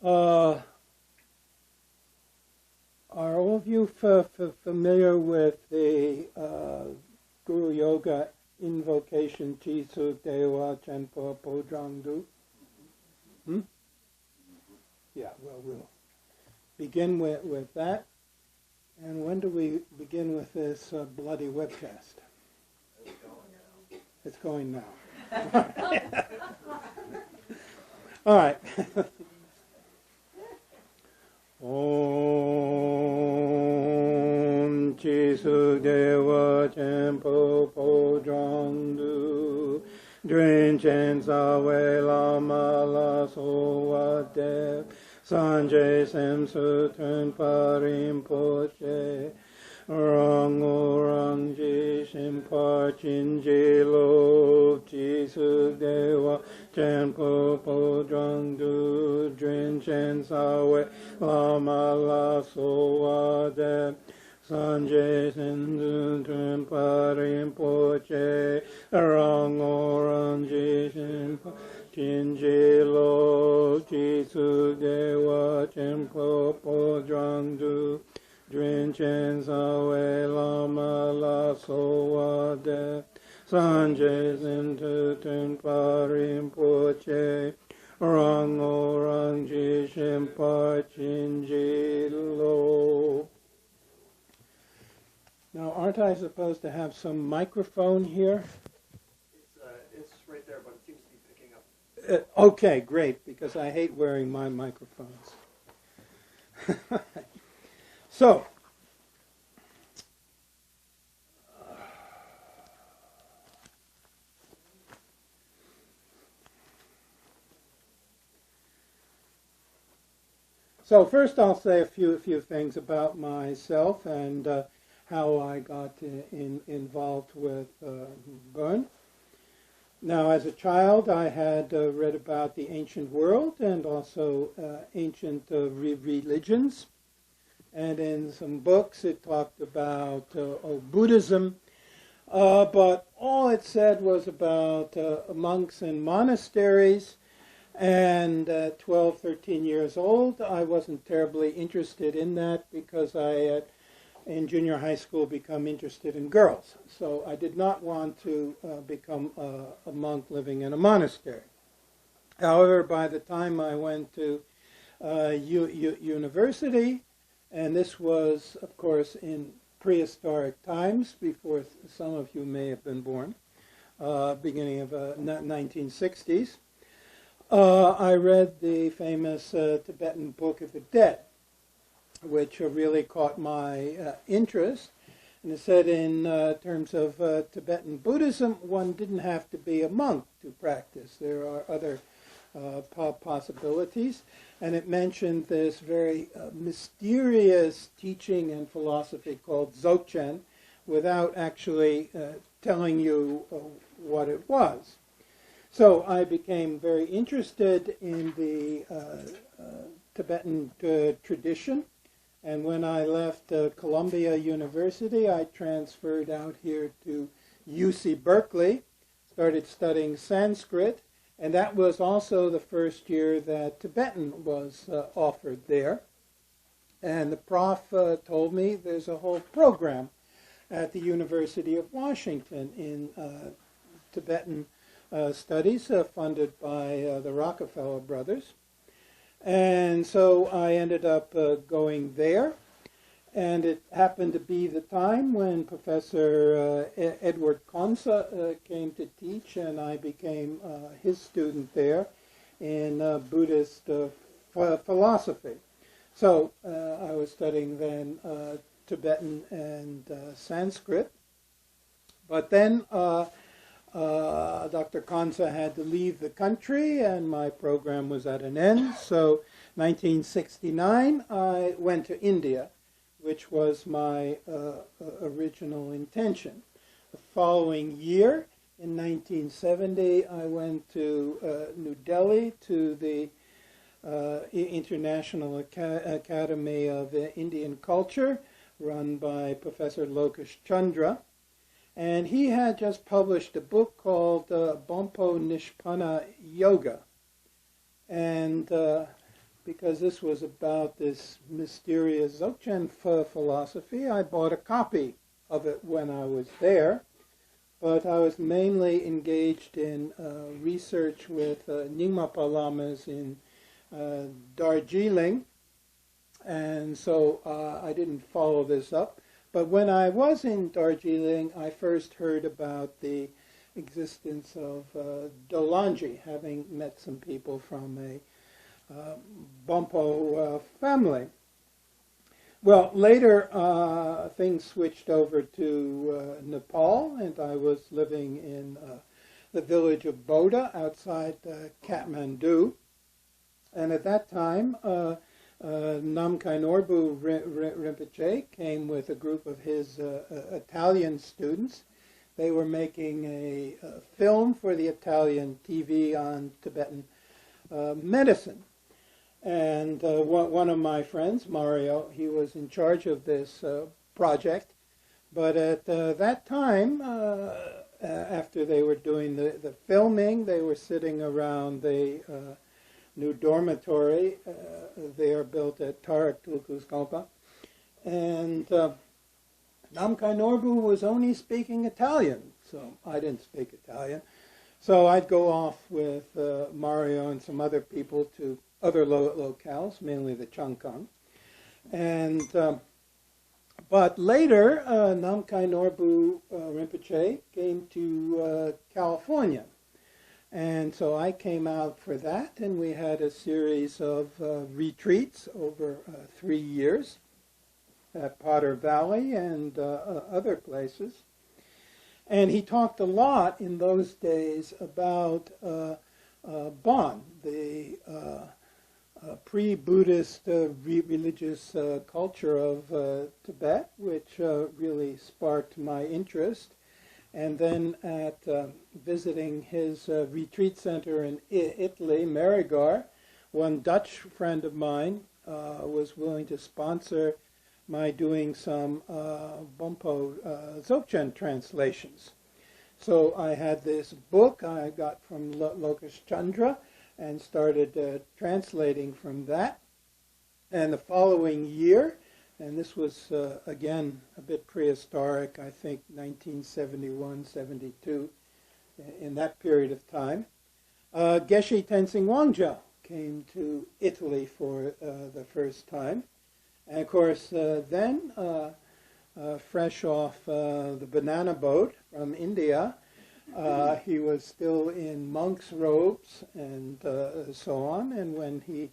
Are all of you familiar with the Guru Yoga invocation Jisu Dewa Chenpo Podrangdu? Yeah, well, we'll begin with that. And when do we begin with this bloody webcast? It's going now. All right. Om Jisu Dewa Chenpo Podrangdu Drinchen Sawe Lama La Sowa Dev Sanjay Semsu Tun Parim Poche Rang Orang Ji Shimpar Chinji Lo Jisu Dewa Chenpo Podrangdu Drinchen Sawe Lama La Sowa Dev Sanjay Semsu Tun Parim Poche Rang Orang Ji Shimpar Chinji Lo Jisu Dewa Chenpo Podrangdu Drinchen Sawe Lama La Sowa Dev Sanjay Semsu Tun Parim Poche Rang Orang Ji Shimpar Chinji Lo. Now, aren't I supposed to have some microphone here? It's right there, but it seems to be picking up. Okay, great, because I hate wearing my microphones. So, first I'll say a few things about myself and how I got involved with Bön. Now, as a child, I had read about the ancient world and also ancient religions. And in some books, it talked about Buddhism. But all it said was about monks and monasteries. And at 12, 13 years old, I wasn't terribly interested in that because I had, in junior high school, become interested in girls. So I did not want to become a monk living in a monastery. However, by the time I went to university, and this was, of course, in prehistoric times, before some of you may have been born, beginning of 1960s, I read the famous Tibetan Book of the Dead, which really caught my interest. And it said in terms of Tibetan Buddhism, one didn't have to be a monk to practice. There are other possibilities. And it mentioned this very mysterious teaching and philosophy called Dzogchen without actually telling you what it was. So I became very interested in the Tibetan tradition. And when I left Columbia University, I transferred out here to UC Berkeley, started studying Sanskrit, and that was also the first year that Tibetan was offered there. And the prof told me there's a whole program at the University of Washington in Tibetan studies funded by the Rockefeller brothers. And so I ended up going there. And it happened to be the time when Professor Edward Conze came to teach, and I became his student there in Buddhist philosophy. So I was studying then Tibetan and Sanskrit. But then Dr. Conze had to leave the country, and my program was at an end. So 1969, I went to India, which was my original intention. The following year, in 1970, I went to New Delhi to the International Academy of Indian Culture, run by Professor Lokesh Chandra. And he had just published a book called Bompo Nishpanna Yoga. And because this was about this mysterious Dzogchen philosophy, I bought a copy of it when I was there. But I was mainly engaged in research with Nyingma lamas in Darjeeling, and so I didn't follow this up. But when I was in Darjeeling, I first heard about the existence of Dolanji, having met some people from a Bompo family. Well, later things switched over to Nepal, and I was living in the village of Boda outside Kathmandu. And at that time, Namkhai Norbu Rinpoche came with a group of his Italian students. They were making a film for the Italian TV on Tibetan medicine. And one of my friends, Mario, he was in charge of this project. But at that time, after they were doing the filming, they were sitting around the new dormitory there built at Tarak Tulkuskampa. And Namkhai Norbu was only speaking Italian, so I didn't speak Italian. So I'd go off with Mario and some other people to other locales, mainly the Changkang. And, but later, Namkhai Norbu Rinpoche came to California. And so I came out for that, and we had a series of retreats over 3 years at Potter Valley and other places. And he talked a lot in those days about Bon, the pre-Buddhist religious culture of Tibet, which really sparked my interest. And then at visiting his retreat center in Italy, Marigar, one Dutch friend of mine was willing to sponsor my doing some Bompo Dzogchen translations. So I had this book I got from Lokesh Chandra and started translating from that. And the following year, and this was, again, a bit prehistoric, I think 1971, 72, in that period of time, Geshe Tenzin Wangyal came to Italy for the first time. And of course, then, fresh off the banana boat from India, he was still in monk's robes and so on. And when he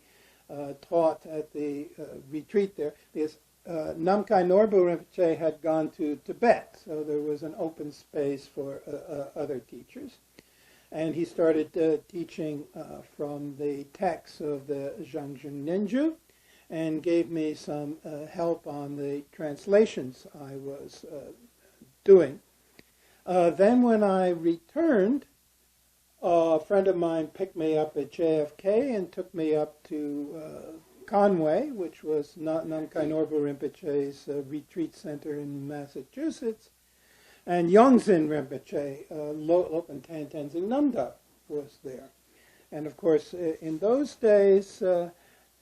taught at the retreat there, because Namkhai Norbu Rinpoche had gone to Tibet, so there was an open space for other teachers. And he started teaching from the texts of the Zhangjun Ninju and gave me some help on the translations I was doing. Then when I returned, a friend of mine picked me up at JFK and took me up to Conway, which was Namkhai Norbu Rinpoche's retreat center in Massachusetts. And Yongzin Rinpoche, Lopan Tenzin Namda, was there. And of course, in those days,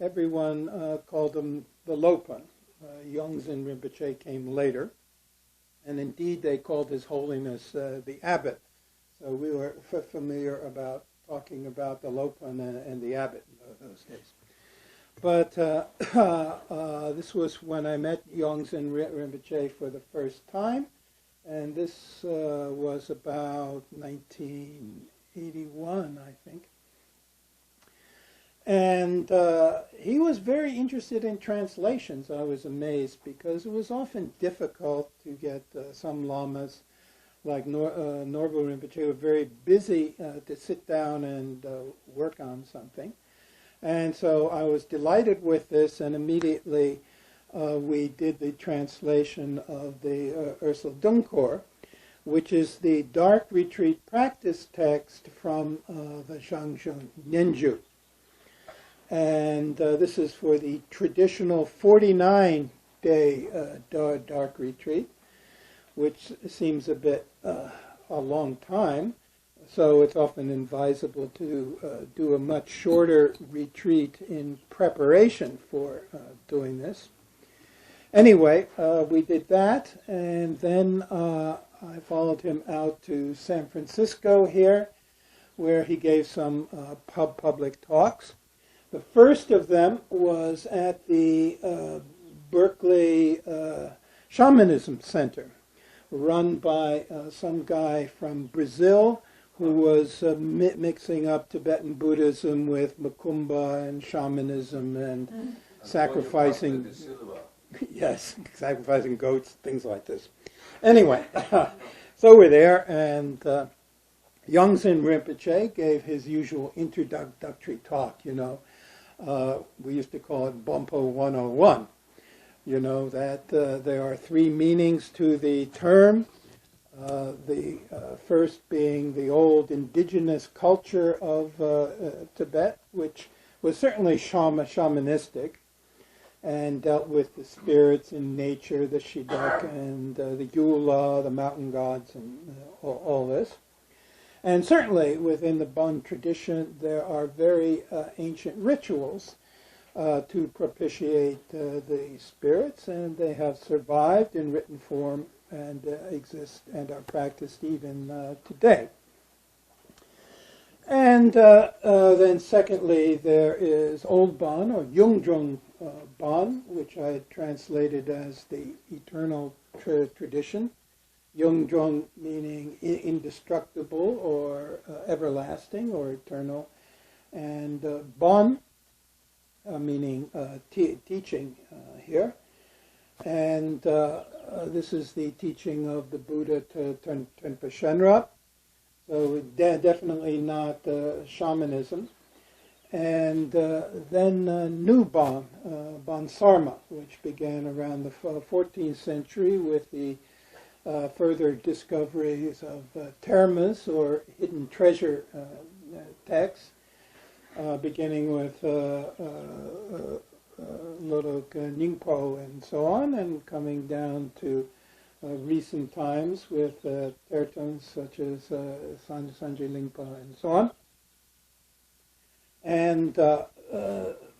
everyone called him the Lopan. Yongzin Rinpoche came later. And indeed, they called His Holiness the Abbot. So we were familiar about talking about the Lopan and the Abbot in those days. But this was when I met Yongzin Rinpoche for the first time. And this was about 1981, I think. And he was very interested in translations. I was amazed because it was often difficult to get some lamas like Norbu Rinpoche were very busy to sit down and work on something. And so I was delighted with this, and immediately we did the translation of the Ursula Dunkor, which is the dark retreat practice text from the Zhangjun Ninju. And this is for the traditional 49-day dark retreat, which seems a bit a long time. so it's often advisable to do a much shorter retreat in preparation for doing this. Anyway, we did that, and then I followed him out to San Francisco here, where he gave some public talks. The first of them was at the Berkeley Shamanism Center, run by some guy from Brazil who was mixing up Tibetan Buddhism with Macumba and shamanism and sacrificing, yes, sacrificing goats, things like this. Anyway, so we're there, and Yongzin Rinpoche gave his usual introductory talk, you know. We used to call it Bompo 101. You know, that there are three meanings to the term. The first being the old indigenous culture of Tibet, which was certainly shamanistic, and dealt with the spirits in nature, the Shidduch and the Yula, the mountain gods, and all this. And certainly within the Bon tradition, there are very ancient rituals to propitiate the spirits, and they have survived in written form and exist and are practiced even today. And then secondly, there is Old Bon, or Yungdrung Bon, which I translated as the eternal tradition. Yungdrung meaning indestructible or everlasting or eternal, and Bon meaning teaching here. And this is the teaching of the Buddha Trungpa Shenrab. So definitely not shamanism. And then New Bon, Bon Sarma, which began around the 14th century with the further discoveries of termas, or hidden treasure texts, beginning with Lodok Ningpo and so on, and coming down to recent times with tertons such as Sanjay Lingpa and so on. And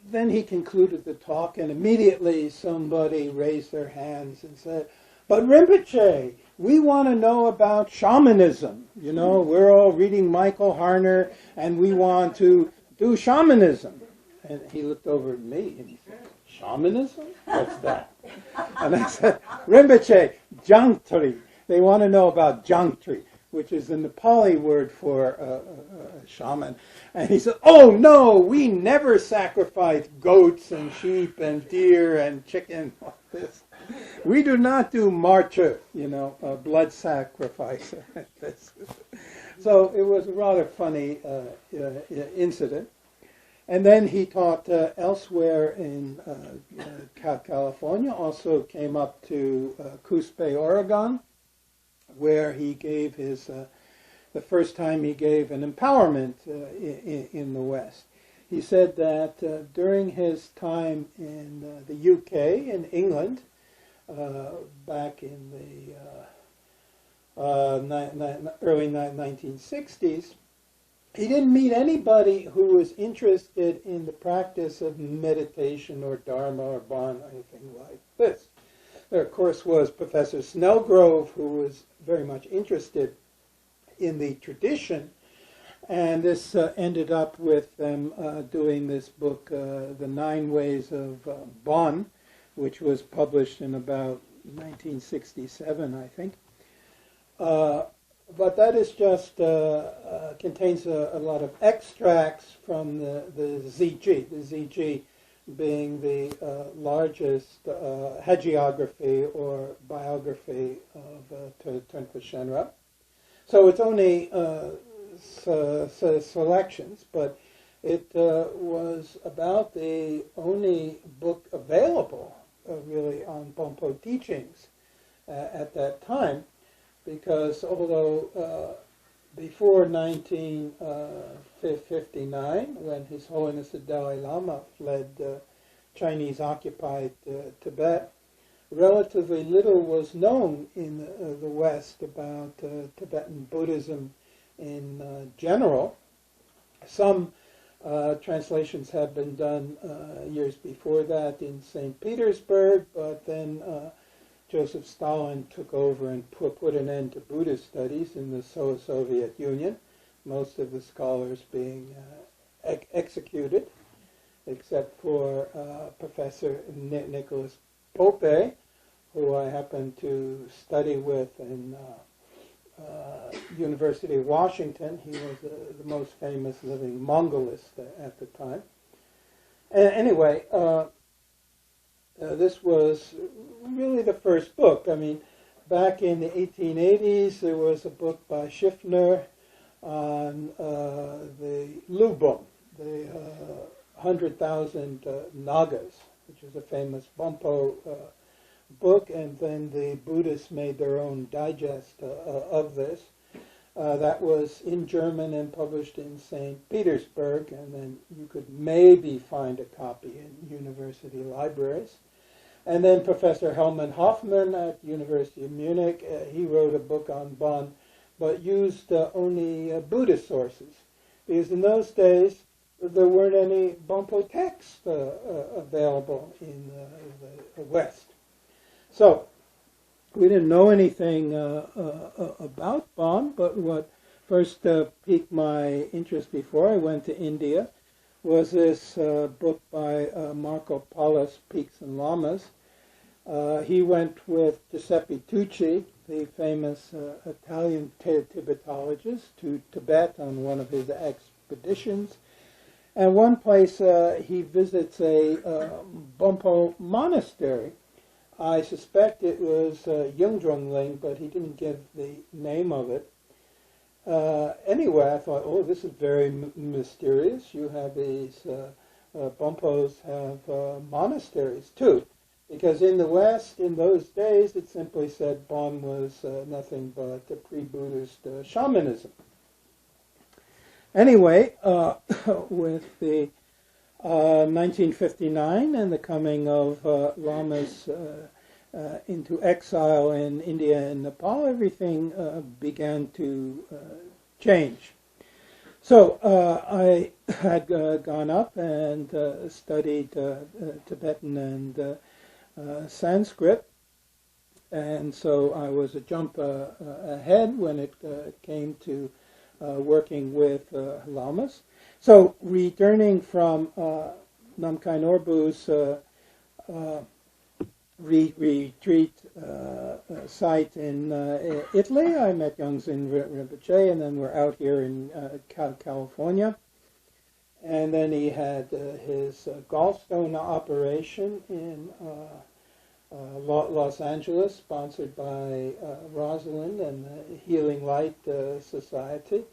then he concluded the talk, and immediately somebody raised their hands and said, "But Rinpoche, we want to know about shamanism. You know, we're all reading Michael Harner, and we want to do shamanism." And he looked over at me, and he said, "Shamanism? What's that?" And I said, "Rinpoche, Jangtri. They want to know about Jangtri, which is the Nepali word for a shaman." And he said, "Oh no, we never sacrifice goats and sheep and deer and chicken like this. We do not do marcha, you know, blood sacrifice." So it was a rather funny incident. And then he taught elsewhere in California, also came up to Coos Bay, Oregon, where he gave his, the first time he gave an empowerment in the West. He said that during his time in the UK, in England, back in the early 1960s, he didn't meet anybody who was interested in the practice of meditation or Dharma or Bon or anything like this. There, of course, was Professor Snellgrove, who was very much interested in the tradition, and this ended up with them doing this book, The 9 Ways of Bon, which was published in about 1967, I think. But that is just, contains a lot of extracts from the ZG, the ZG being the largest hagiography or biography of Trungpa Shenrab. So it's only selections, but it was about the only book available really on Bonpo teachings at that time, because although before 1959, when His Holiness the Dalai Lama fled Chinese-occupied Tibet, relatively little was known in the West about Tibetan Buddhism in general. Some translations have been done years before that in St. Petersburg, but then Joseph Stalin took over and put an end to Buddhist studies in the Soviet Union, most of the scholars being executed, except for Professor Nicholas Pope, who I happened to study with in University of Washington. He was the most famous living Mongolist at the time. Anyway, this was really the first book. I mean, back in the 1880s, there was a book by Schiffner on the Lubum, the 100,000 Nagas, which is a famous Bonpo book, and then the Buddhists made their own digest of this. That was in German and published in St. Petersburg, and then you could maybe find a copy in university libraries. And then Professor Helmut Hoffman at University of Munich, he wrote a book on Bon, but used only Buddhist sources, because in those days there weren't any Bonpo texts available in the West. So we didn't know anything about Bon, but what first piqued my interest before I went to India was this book by Marco Pallas, Peaks and Lamas. He went with Giuseppe Tucci, the famous Italian Tibetologist, to Tibet on one of his expeditions. And one place he visits a Bonpo monastery. I suspect it was Yungdrungling, but he didn't give the name of it. Anyway, I thought, oh, this is very mysterious. You have these, Bonpos have monasteries too. Because in the West, in those days, it simply said Bon was nothing but a pre-Buddhist shamanism. Anyway, with the 1959 and the coming of lamas into exile in India and Nepal, everything began to change. So I had gone up and studied Tibetan and Sanskrit, and so I was a jump ahead when it came to working with lamas. So returning from Namkhai Norbu's retreat site in Italy, I met Yongzin Rinpoche, and then we're out here in California. And then he had his gallstone operation in Los Angeles, sponsored by Rosalind and the Healing Light Society.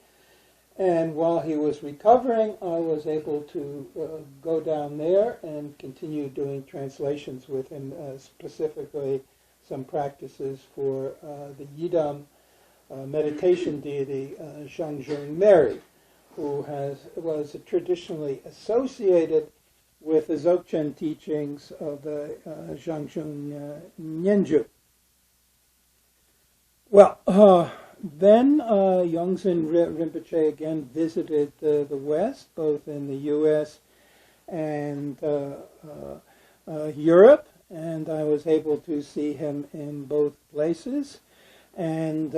And while he was recovering, I was able to go down there and continue doing translations with him, specifically some practices for the Yidam meditation deity, Zhangzhung Mary, who was traditionally associated with the Dzogchen teachings of the Zhangzhung Nyenju. Well, then Yongzin Rinpoche again visited the West, both in the U.S. and Europe, and I was able to see him in both places, and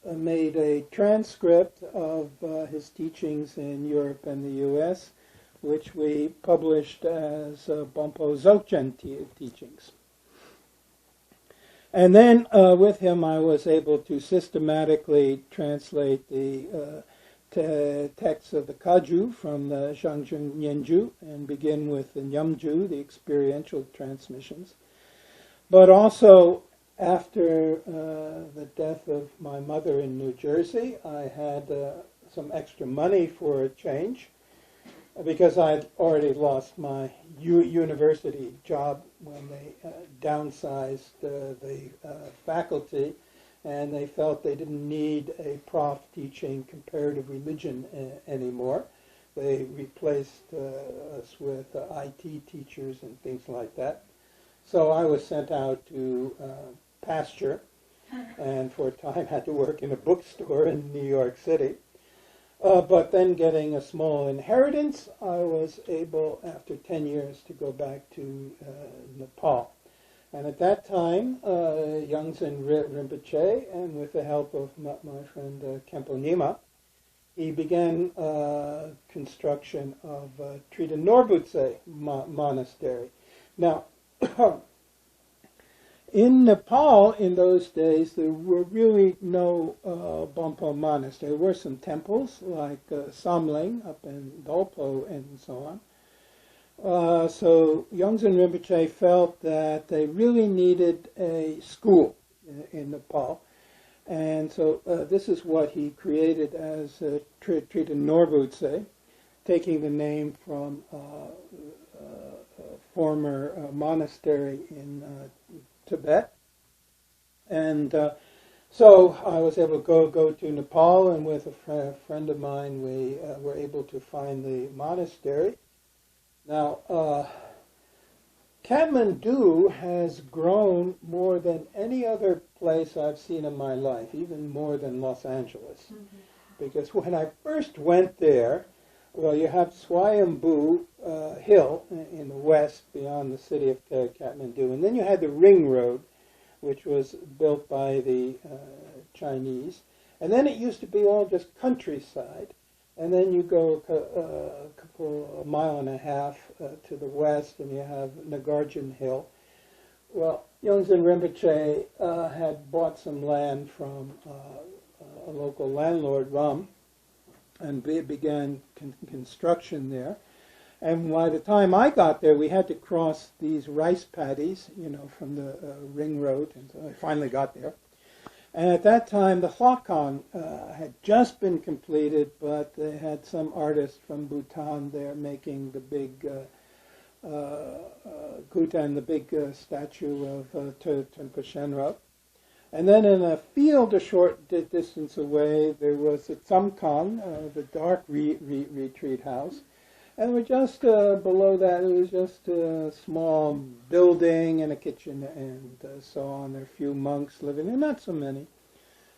made a transcript of his teachings in Europe and the U.S., which we published as Bonpo Dzogchen teachings. And then with him I was able to systematically translate the texts of the Kaju from the Zhangzhung Nyenju and begin with the Nyamju, the experiential transmissions. But also, after the death of my mother in New Jersey, I had some extra money for a change, because I had already lost my university job when they downsized the faculty, and they felt they didn't need a prof teaching comparative religion anymore. They replaced us with IT teachers and things like that. So I was sent out to pasture, and for a time had to work in a bookstore in New York City. But then getting a small inheritance, I was able, after 10 years, to go back to Nepal. And at that time, Yongdzin Rinpoche, and with the help of my friend Khenpo Nyima, he began construction of Trita Norbutse Monastery. Now, in Nepal in those days, there were really no Bonpo monasteries. There were some temples like Samling up in Dolpo and so on. So Yongdzin Rinpoche felt that they really needed a school in Nepal. And so this is what he created as Trita Norbutse, taking the name from a former monastery in Tibet. And so I was able to go to Nepal, and with a friend of mine, we were able to find the monastery. Now, Kathmandu has grown more than any other place I've seen in my life, even more than Los Angeles. Mm-hmm. Because when I first went there, well, you have Swayambhu Hill in the west beyond the city of Kathmandu, and then you had the Ring Road, which was built by the Chinese, and then it used to be all just countryside. And then you go a mile and a half to the west, and you have Nagarjun Hill. Well, Yongdzin Rinpoche had bought some land from a local landlord, Ram, and began construction there. And by the time I got there, we had to cross these rice paddies, from the Ring Road, and so I finally got there. And at that time, the Hlakang had just been completed, but they had some artist from Bhutan there making the big Gutan, the big statue of Trungpa Shenrab. And then in a field a short distance away, there was the Tsamkang, the dark retreat house. And we're just below that, it was just a small building and a kitchen and so on. There are a few monks living there, not so many.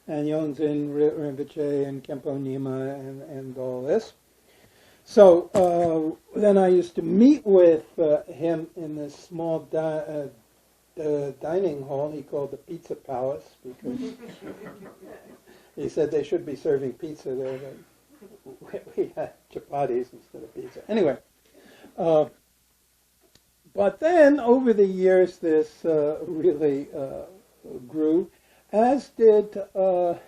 And Yongdzin Rinpoche and Khenpo Nyima and all this. So then I used to meet with him in this small dining hall he called the Pizza Palace, because he said they should be serving pizza there, but we had chapatis instead of pizza. Anyway, but then over the years this really grew, as did the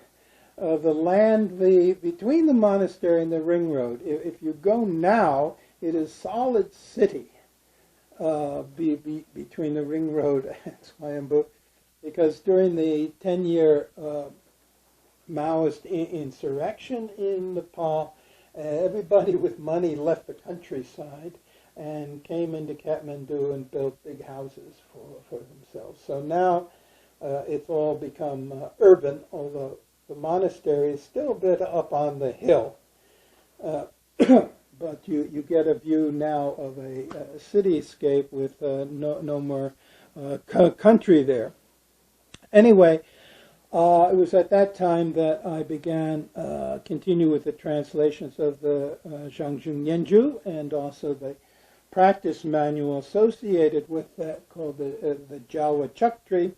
land between the monastery and the Ring Road. If you go now, it is solid city between the Ring Road and Swayambhu, because during the 10-year Maoist insurrection in Nepal, everybody with money left the countryside and came into Kathmandu and built big houses for themselves. So now it's all become urban, although the monastery is still a bit up on the hill. But you get a view now of a cityscape with no more country there. Anyway, it was at that time that I began continue with the translations of the Zhangjun Yenju and also the practice manual associated with that called the Jawa Chaktri,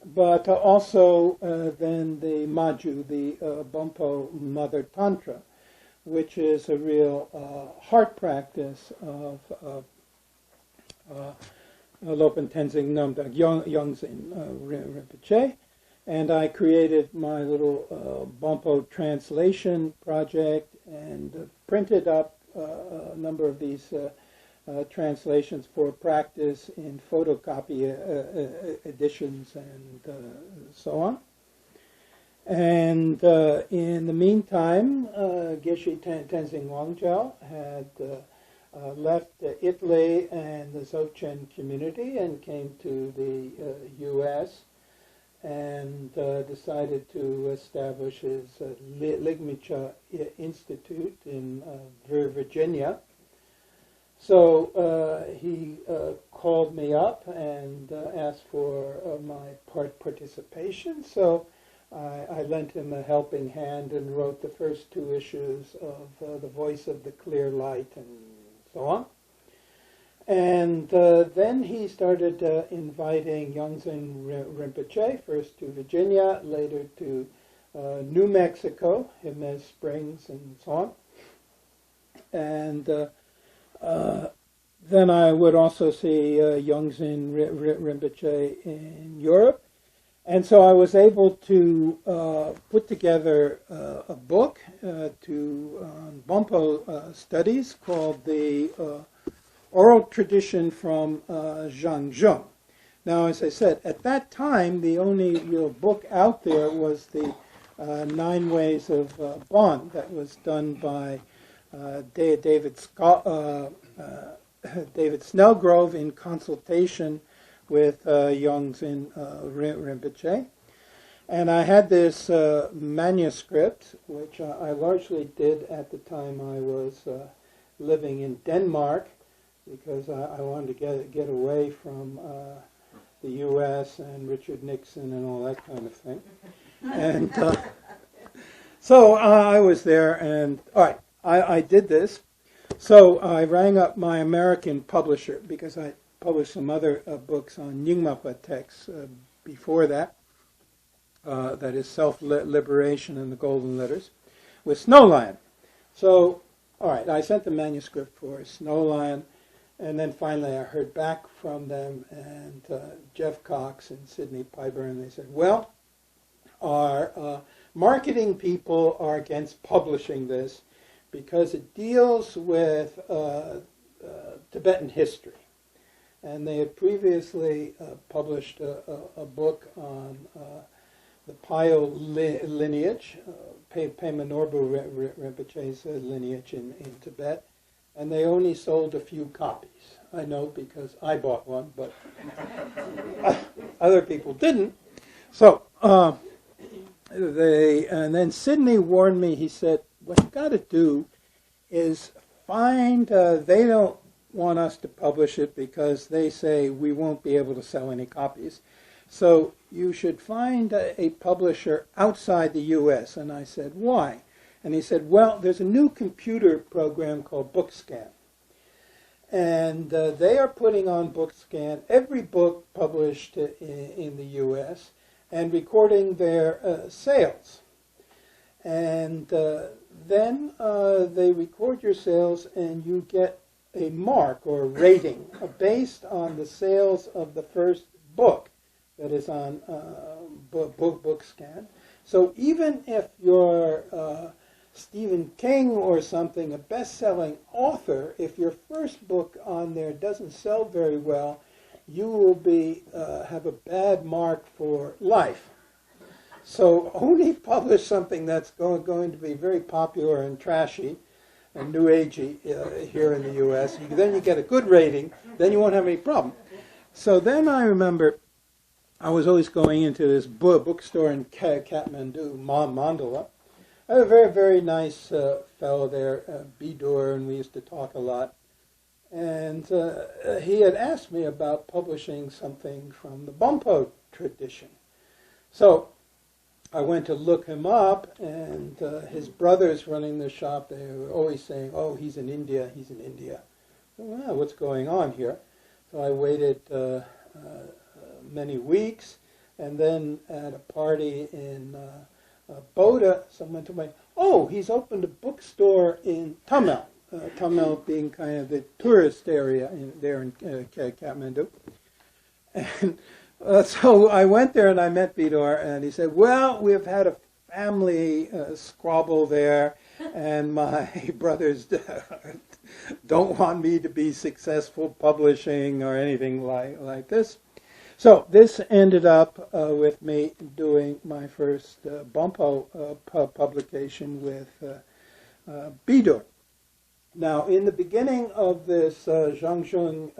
but also then the Maju, the Bonpo Mother Tantra, which is a real heart practice of Lopen Tenzing Nomdak Yongdzin Rinpoche. And I created my little Bonpo translation project and printed up a number of these translations for practice in photocopy editions and so on. And in the meantime, Geshe Tenzing Wangyal had left Italy and the Dzogchen community and came to the U.S. and decided to establish his Ligmicha Institute in Virginia. So he called me up and asked for my participation. So I lent him a helping hand and wrote the first 2 issues of The Voice of the Clear Light and so on. And then he started inviting Yongdzin Rinpoche, first to Virginia, later to New Mexico, Jemez Springs, and so on. And then I would also see Yongdzin Rinpoche in Europe. And so I was able to put together a book to Bonpo studies called the Oral Tradition from Zhang Zheng. Now, as I said, at that time, the only real book out there was the 9 Ways of Bon that was done by David Snellgrove in consultation with Yongdzin Rinpoche. And I had this manuscript, which I largely did at the time I was living in Denmark, because I wanted to get away from the U.S. and Richard Nixon and all that kind of thing. And so I was there, and all right, I did this. So I rang up my American publisher, because I published some other books on Nyingmapa texts before that, that is Self-Liberation and the Golden Letters, with Snow Lion. So, all right, I sent the manuscript for Snow Lion, and then finally I heard back from them, and Jeff Cox and Sidney Pyburn, and they said, well, our marketing people are against publishing this because it deals with Tibetan history. And they had previously published a book on the Payo lineage, Pema Norbu Rinpoche's lineage in Tibet, and they only sold a few copies. I know because I bought one, but other people didn't. So and then Sidney warned me. He said, what you got to do is find, they don't want us to publish it because they say we won't be able to sell any copies. So you should find a publisher outside the U.S. And I said, why? And he said, well, there's a new computer program called BookScan. And they are putting on BookScan every book published in the U.S. and recording their sales. And then they record your sales, and you get a mark or a rating based on the sales of the first book that is on BookScan. So even if you're Stephen King or something, a best-selling author, if your first book on there doesn't sell very well, you will be have a bad mark for life. So only publish something that's going to be very popular and trashy and new agey here in the U.S. Then you get a good rating. Then you won't have any problem. So then I remember I was always going into this bookstore in Kathmandu, Mandala. I had a very, very nice fellow there, Bidur, and we used to talk a lot. And he had asked me about publishing something from the Bonpo tradition. So I went to look him up, and his brothers running the shop, they were always saying, oh, he's in India, he's in India. So, well, what's going on here? So I waited many weeks, and then at a party in Boda, someone told me, oh, he's opened a bookstore in Tamil. Tamil being kind of the tourist area there in Kathmandu. And so I went there and I met Bidur, and he said, well, we've had a family squabble there, and my brothers don't want me to be successful publishing or anything like this. So this ended up with me doing my first Bonpo publication with Bidur. Now, in the beginning of this Zhangzhung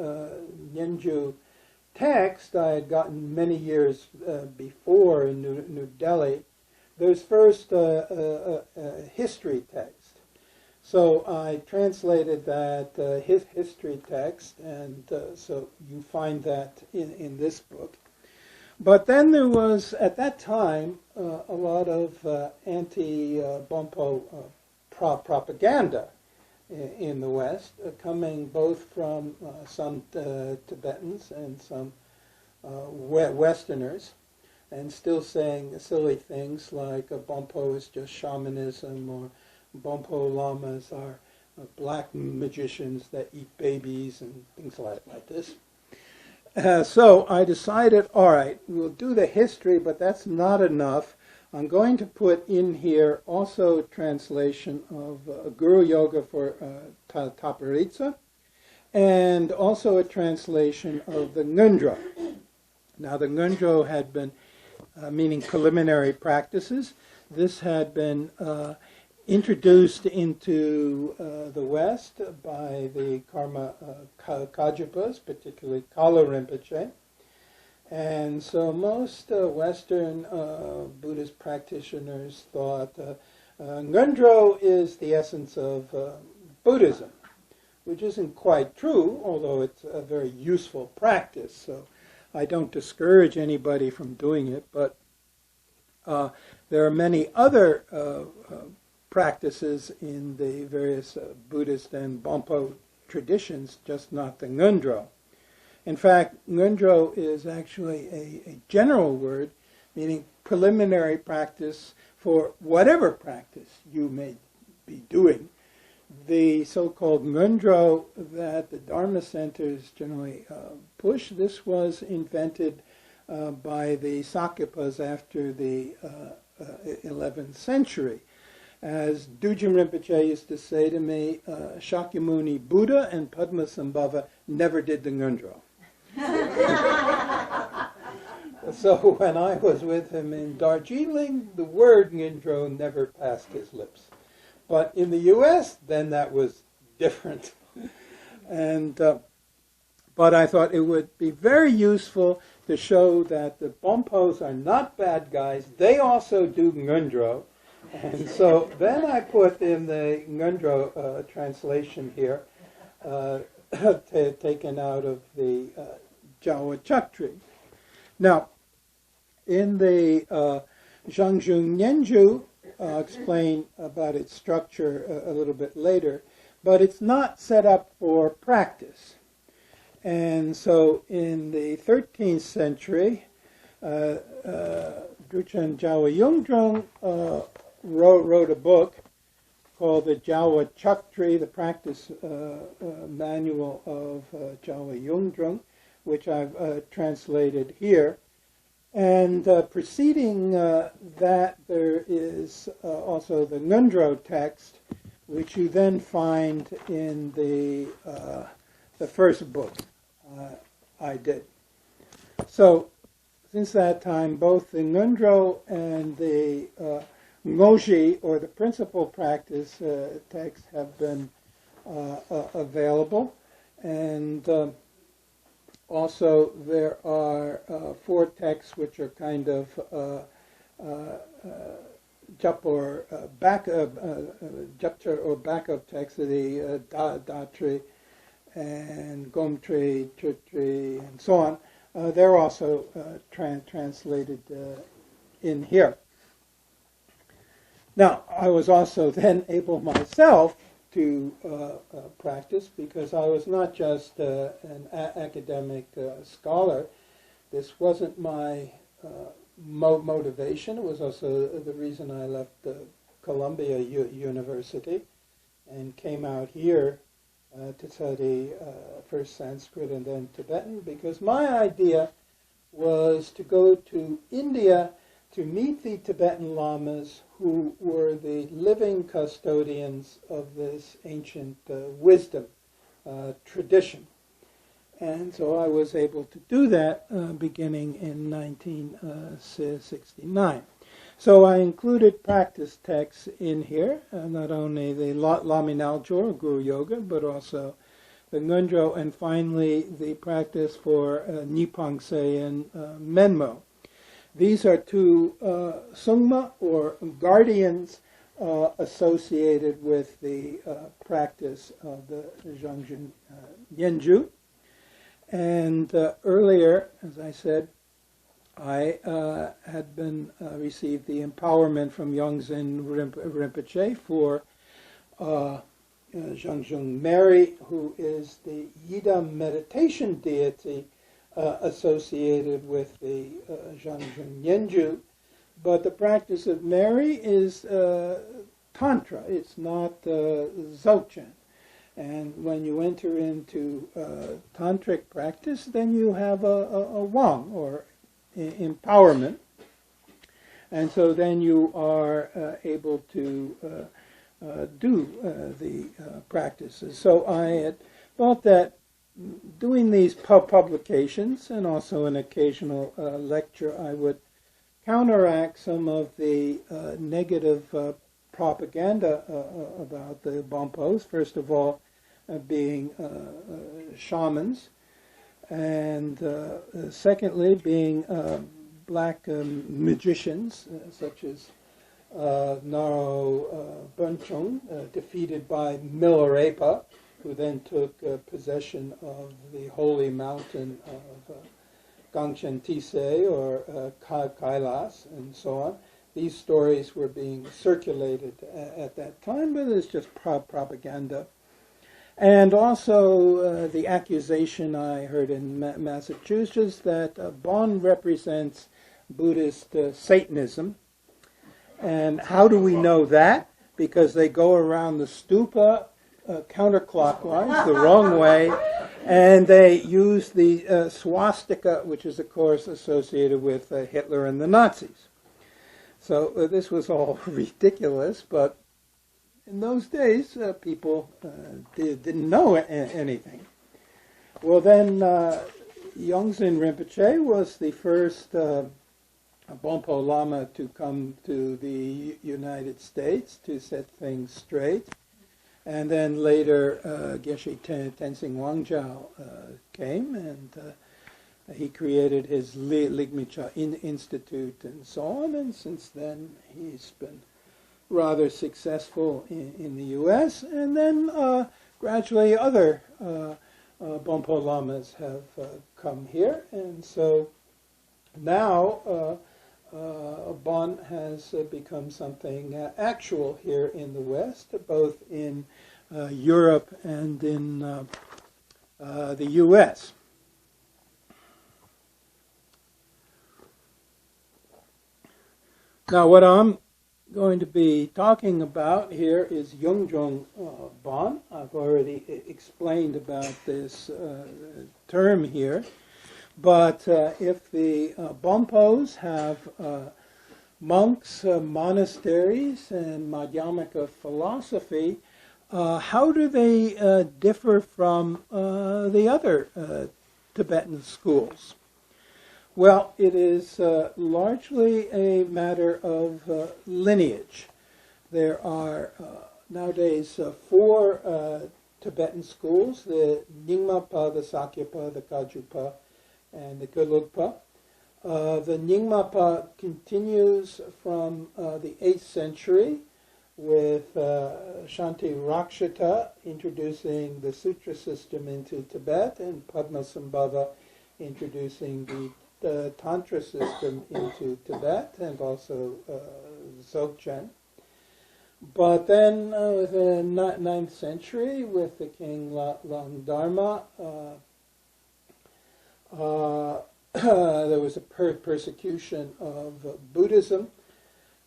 Nyenju text, I had gotten many years before in New Delhi, there's first a history text. So I translated that history text, and so you find that in this book. But then there was, at that time, a lot of anti-Bonpo propaganda in the West, coming both from some Tibetans and some Westerners, and still saying silly things like Bonpo is just shamanism, or Bonpo lamas are black magicians that eat babies and things like this. So I decided, all right, we'll do the history, but that's not enough. I'm going to put in here also a translation of Guru Yoga for Taparitsa, and also a translation of the Ngundro. Now the Ngundro had been, meaning preliminary practices. This had been introduced into the West by the Karma Kagyupas, particularly Kala Rinpoche. And so most Western Buddhist practitioners thought Ngundro is the essence of Buddhism, which isn't quite true, although it's a very useful practice. So I don't discourage anybody from doing it, but there are many other practices in the various Buddhist and Bonpo traditions, just not the Ngundro. In fact, Ngundro is actually a general word, meaning preliminary practice for whatever practice you may be doing. The so-called Ngundro that the Dharma centers generally push, this was invented by the Sakyapas after the 11th century. As Dujin Rinpoche used to say to me, Shakyamuni Buddha and Padmasambhava never did the Ngundro. So when I was with him in Darjeeling, the word Ngundro never passed his lips. But in the U.S., then that was different. And but I thought it would be very useful to show that the Bonpos are not bad guys. They also do Ngundro. And so then I put in the Ngundro translation here, taken out of the Jawa Chakri. Now, in the Zhangzhung Nyenju, I'll explain about its structure a little bit later, but it's not set up for practice. And so in the 13th century, Druchen Jawa Yungdrung wrote a book called the Jawa Chakri, the Practice Manual of Jawa Yungdrung, which I've translated here. And preceding that, there is also the Ngundro text, which you then find in the first book I did. So, since that time, both the Ngundro and the Ngoji, or the principal practice text, have been available. And also, there are 4 texts which are kind of Japcha or backup texts, the Datri and Gomtri, Chutri, and so on. They're also translated in here. Now, I was also then able myself to practice, because I was not just an academic scholar. This wasn't my motivation. It was also the reason I left Columbia University and came out here to study first Sanskrit and then Tibetan, because my idea was to go to India to meet the Tibetan lamas who were the living custodians of this ancient wisdom tradition. And so I was able to do that beginning in 1969. So I included practice texts in here, not only the Lami Naljor, Guru Yoga, but also the Ngundro, and finally the practice for Nipangse and Menmo. These are 2 sungma, or guardians, associated with the practice of the Zhangzhung Nyenju. And earlier, as I said, I had been received the empowerment from Yongzin Rinpoche for Zhangzhung Mary, who is the Yida meditation deity associated with the Zhangzhung Yenju. But the practice of Mary is Tantra, it's not Dzogchen. And when you enter into tantric practice, then you have a Wang, or empowerment. And so then you are able to do the practices. So I had thought that doing these publications and also an occasional lecture, I would counteract some of the negative propaganda about the Bonpos. First of all, being shamans, and secondly, being black magicians, such as Naro Bunchung, defeated by Milarepa, who then took possession of the holy mountain of Gangchen Tise, or Kailas, and so on. These stories were being circulated at that time, but it's just propaganda. And also the accusation I heard in Massachusetts that Bon represents Buddhist Satanism. And how do we know that? Because they go around the stupa counterclockwise, the wrong way, and they use the swastika, which is, of course, associated with Hitler and the Nazis. So this was all ridiculous, but in those days, people didn't know anything. Well, then Yongzin Rinpoche was the first Bonpo Lama to come to the United States to set things straight. And then later, Geshe Tenzing Wangjiao came, and he created his Ligmicha Institute and so on. And since then, he's been rather successful in the U.S., and then gradually other Bonpo Lamas have come here, and so now Bon has become something actual here in the West, both in Europe and in the U.S. Now, what I'm going to be talking about here is Yongzhung Bon. I've already explained about this term here. But if the Bonpos have monks, monasteries, and Madhyamaka philosophy, how do they differ from the other Tibetan schools? Well, it is largely a matter of lineage. There are nowadays 4 Tibetan schools: the Nyingmapa, the Sakyapa, the Kajupa, and the Gelugpa. The Nyingmapa continues from the 8th century with Shanti Rakshita introducing the Sutra system into Tibet, and Padmasambhava introducing the Tantra system into Tibet, and also Dzogchen. But then with the 9th century, with the king Langdharma, there was a persecution of Buddhism,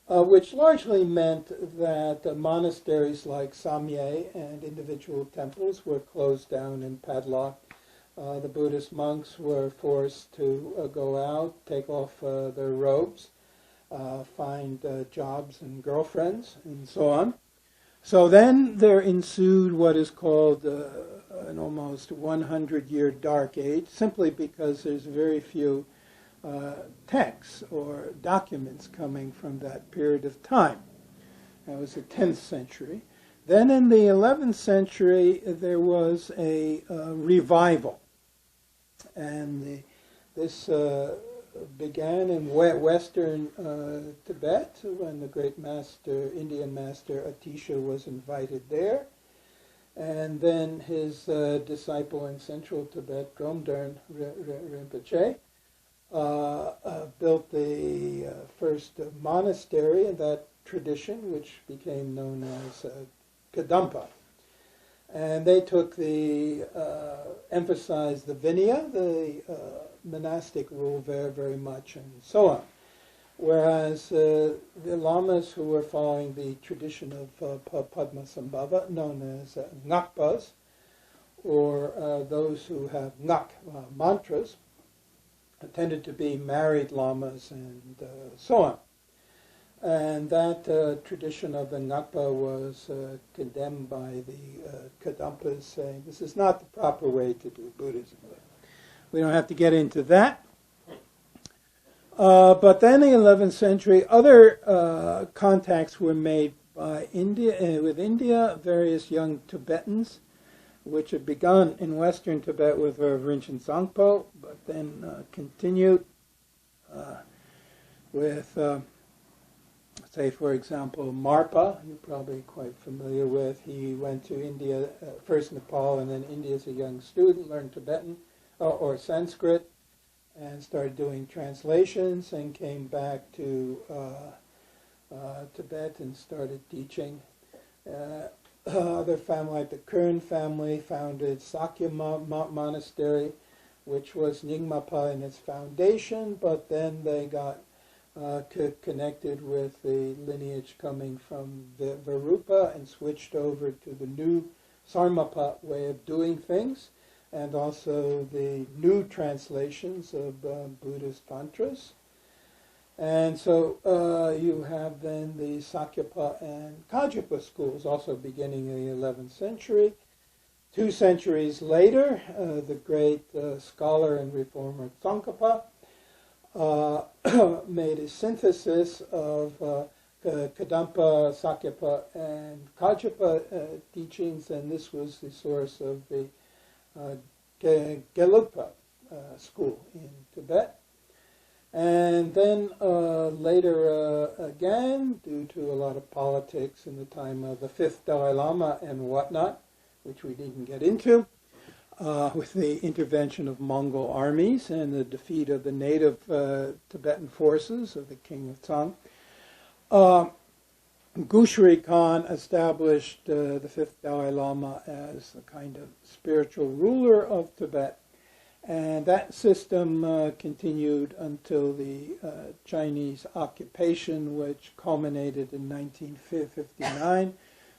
which largely meant that monasteries like Samye and individual temples were closed down and padlocked. The Buddhist monks were forced to go out, take off their robes, find jobs and girlfriends, and so on. So then there ensued what is called an almost 100-year dark age, simply because there's very few texts or documents coming from that period of time. That was the 10th century. Then in the 11th century, there was a revival. And this began in western Tibet, when the great master, Indian master Atisha, was invited there. And then his disciple in central Tibet, Dromdern Rinpoche, built the first monastery in that tradition, which became known as Kadampa. And they took emphasized the Vinaya, the monastic rule very, very much, and so on. Whereas the lamas who were following the tradition of Padmasambhava, known as Ngakpas, or those who have Ngak mantras, tended to be married lamas and so on. And that tradition of the Ngakpa was condemned by the Kadampas, saying this is not the proper way to do Buddhism. We don't have to get into that. But then in the 11th century, other contacts were made by India, with India, various young Tibetans, which had begun in western Tibet with Rinchen Zangpo, but then continued with, say, for example, Marpa, you're probably quite familiar with. He went to India, first Nepal, and then India as a young student, learned Tibetan or Sanskrit, and started doing translations, and came back to Tibet and started teaching. Other family, like the Kern family, founded Sakya Monastery, which was Nyingmapa in its foundation, but then they got connected with the lineage coming from the Varupa and switched over to the new Sarmapa way of doing things, and also the new translations of Buddhist tantras. And so you have then the Sakyapa and Kajapa schools also beginning in the 11th century. 2 centuries later, the great scholar and reformer Tsongkhapa made a synthesis of Kadampa, Sakyapa, and Kajapa teachings, and this was the source of the Gelugpa school in Tibet. And then later again, due to a lot of politics in the time of the 5th Dalai Lama and whatnot, which we didn't get into, with the intervention of Mongol armies and the defeat of the native Tibetan forces of the King of Tsang, Gushri Khan established the 5th Dalai Lama as a kind of spiritual ruler of Tibet. And that system continued until the Chinese occupation, which culminated in 1959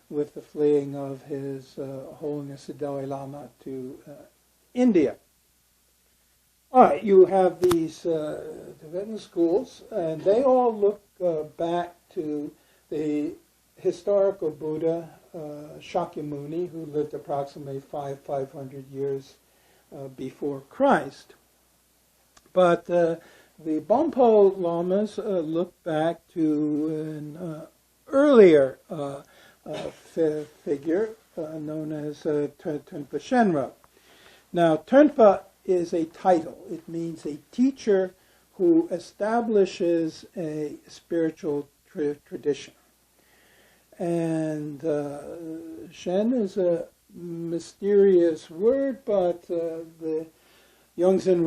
with the fleeing of His Holiness the Dalai Lama to India. All right, you have these Tibetan schools, and they all look back to the historical Buddha, Shakyamuni, who lived approximately 500 years before Christ. But the Bonpo Lamas look back to an earlier figure known as Trungpa Shenra. Now, Trungpa is a title. It means a teacher who establishes a spiritual tradition. And Shen is a mysterious word, but the Yongzhen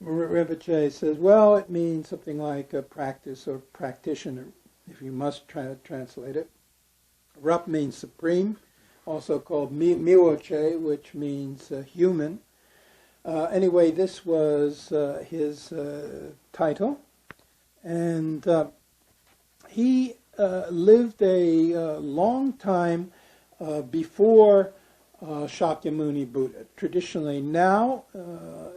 Rinpoche says, well, it means something like a practice or practitioner, if you must translate it. Rup means supreme, also called Miwoche, which means human. Anyway, this was his title, and he lived a long time before Shakyamuni Buddha. Traditionally now,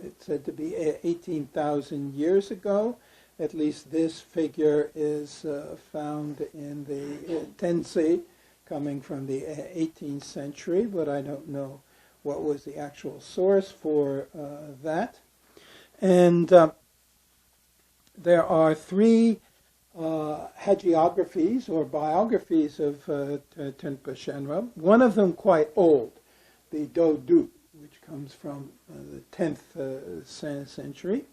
it's said to be 18,000 years ago. At least this figure is found in the Tensei, coming from the 18th century, but I don't know what was the actual source for that. And there are 3 hagiographies or biographies of Trungpa Shenra, one of them quite old, the Do Du, which comes from the 10th century,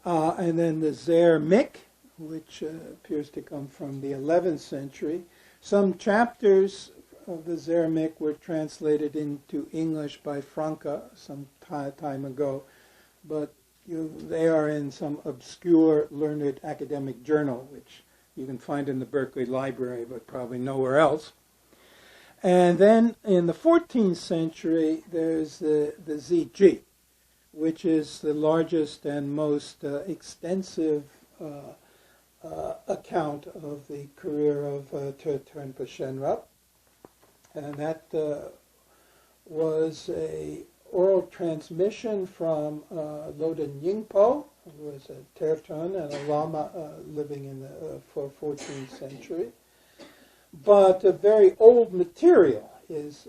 and then the Zer Mik, which appears to come from the 11th century. Some chapters of the Zer Mik were translated into English by Franca some time ago, but they are in some obscure learned academic journal, which you can find in the Berkeley Library, but probably nowhere else. And then in the 14th century, there's the Ziji, which is the largest and most extensive account of the career of Trungpa Shenrup. And that was a oral transmission from Loden Yingpo, who was a Tertön and a Lama living in the 14th century. But a very old material is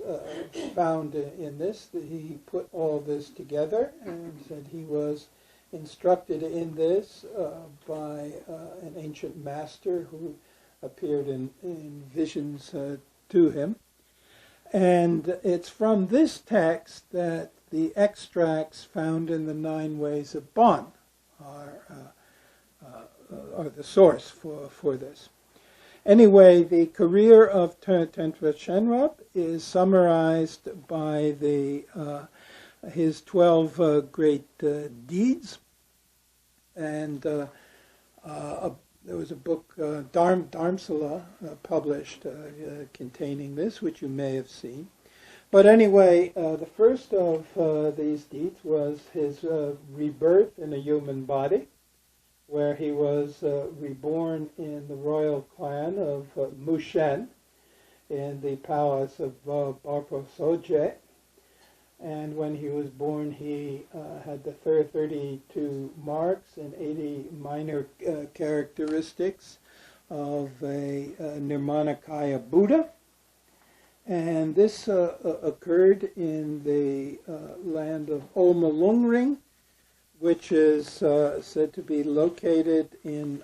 found in this. He put all this together and said he was instructed in this by an ancient master who appeared in visions to him. And it's from this text that the extracts found in the 9 Ways of Bon are the source for this. Anyway, the career of Trungpa Shenrup is summarized by his 12 great deeds. And there was a book, Dharmsala, published containing this, which you may have seen. But anyway, the first of these deeds was his rebirth in a human body, where he was reborn in the royal clan of Mushen in the palace of Barpo Soje. And when he was born, he had the 32 marks and 80 minor characteristics of a Nirmanakaya Buddha. And this occurred in the land of Olmalungring, which is said to be located in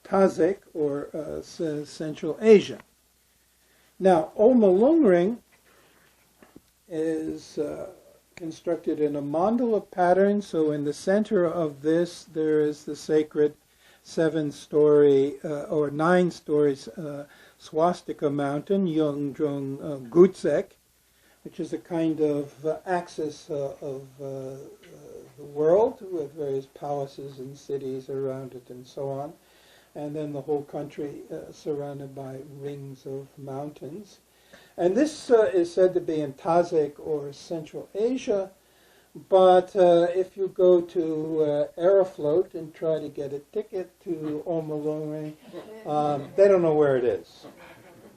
Tazek, or Central Asia. Now, Olmalungring is constructed in a mandala pattern, so in the center of this there is the sacred 7-story or 9 stories swastika mountain, Yongjong Gutsek, which is a kind of axis of the world with various palaces and cities around it and so on. And then the whole country surrounded by rings of mountains. And this is said to be in Tazek, or Central Asia, but if you go to Aeroflot and try to get a ticket to Olmalungring, they don't know where it is.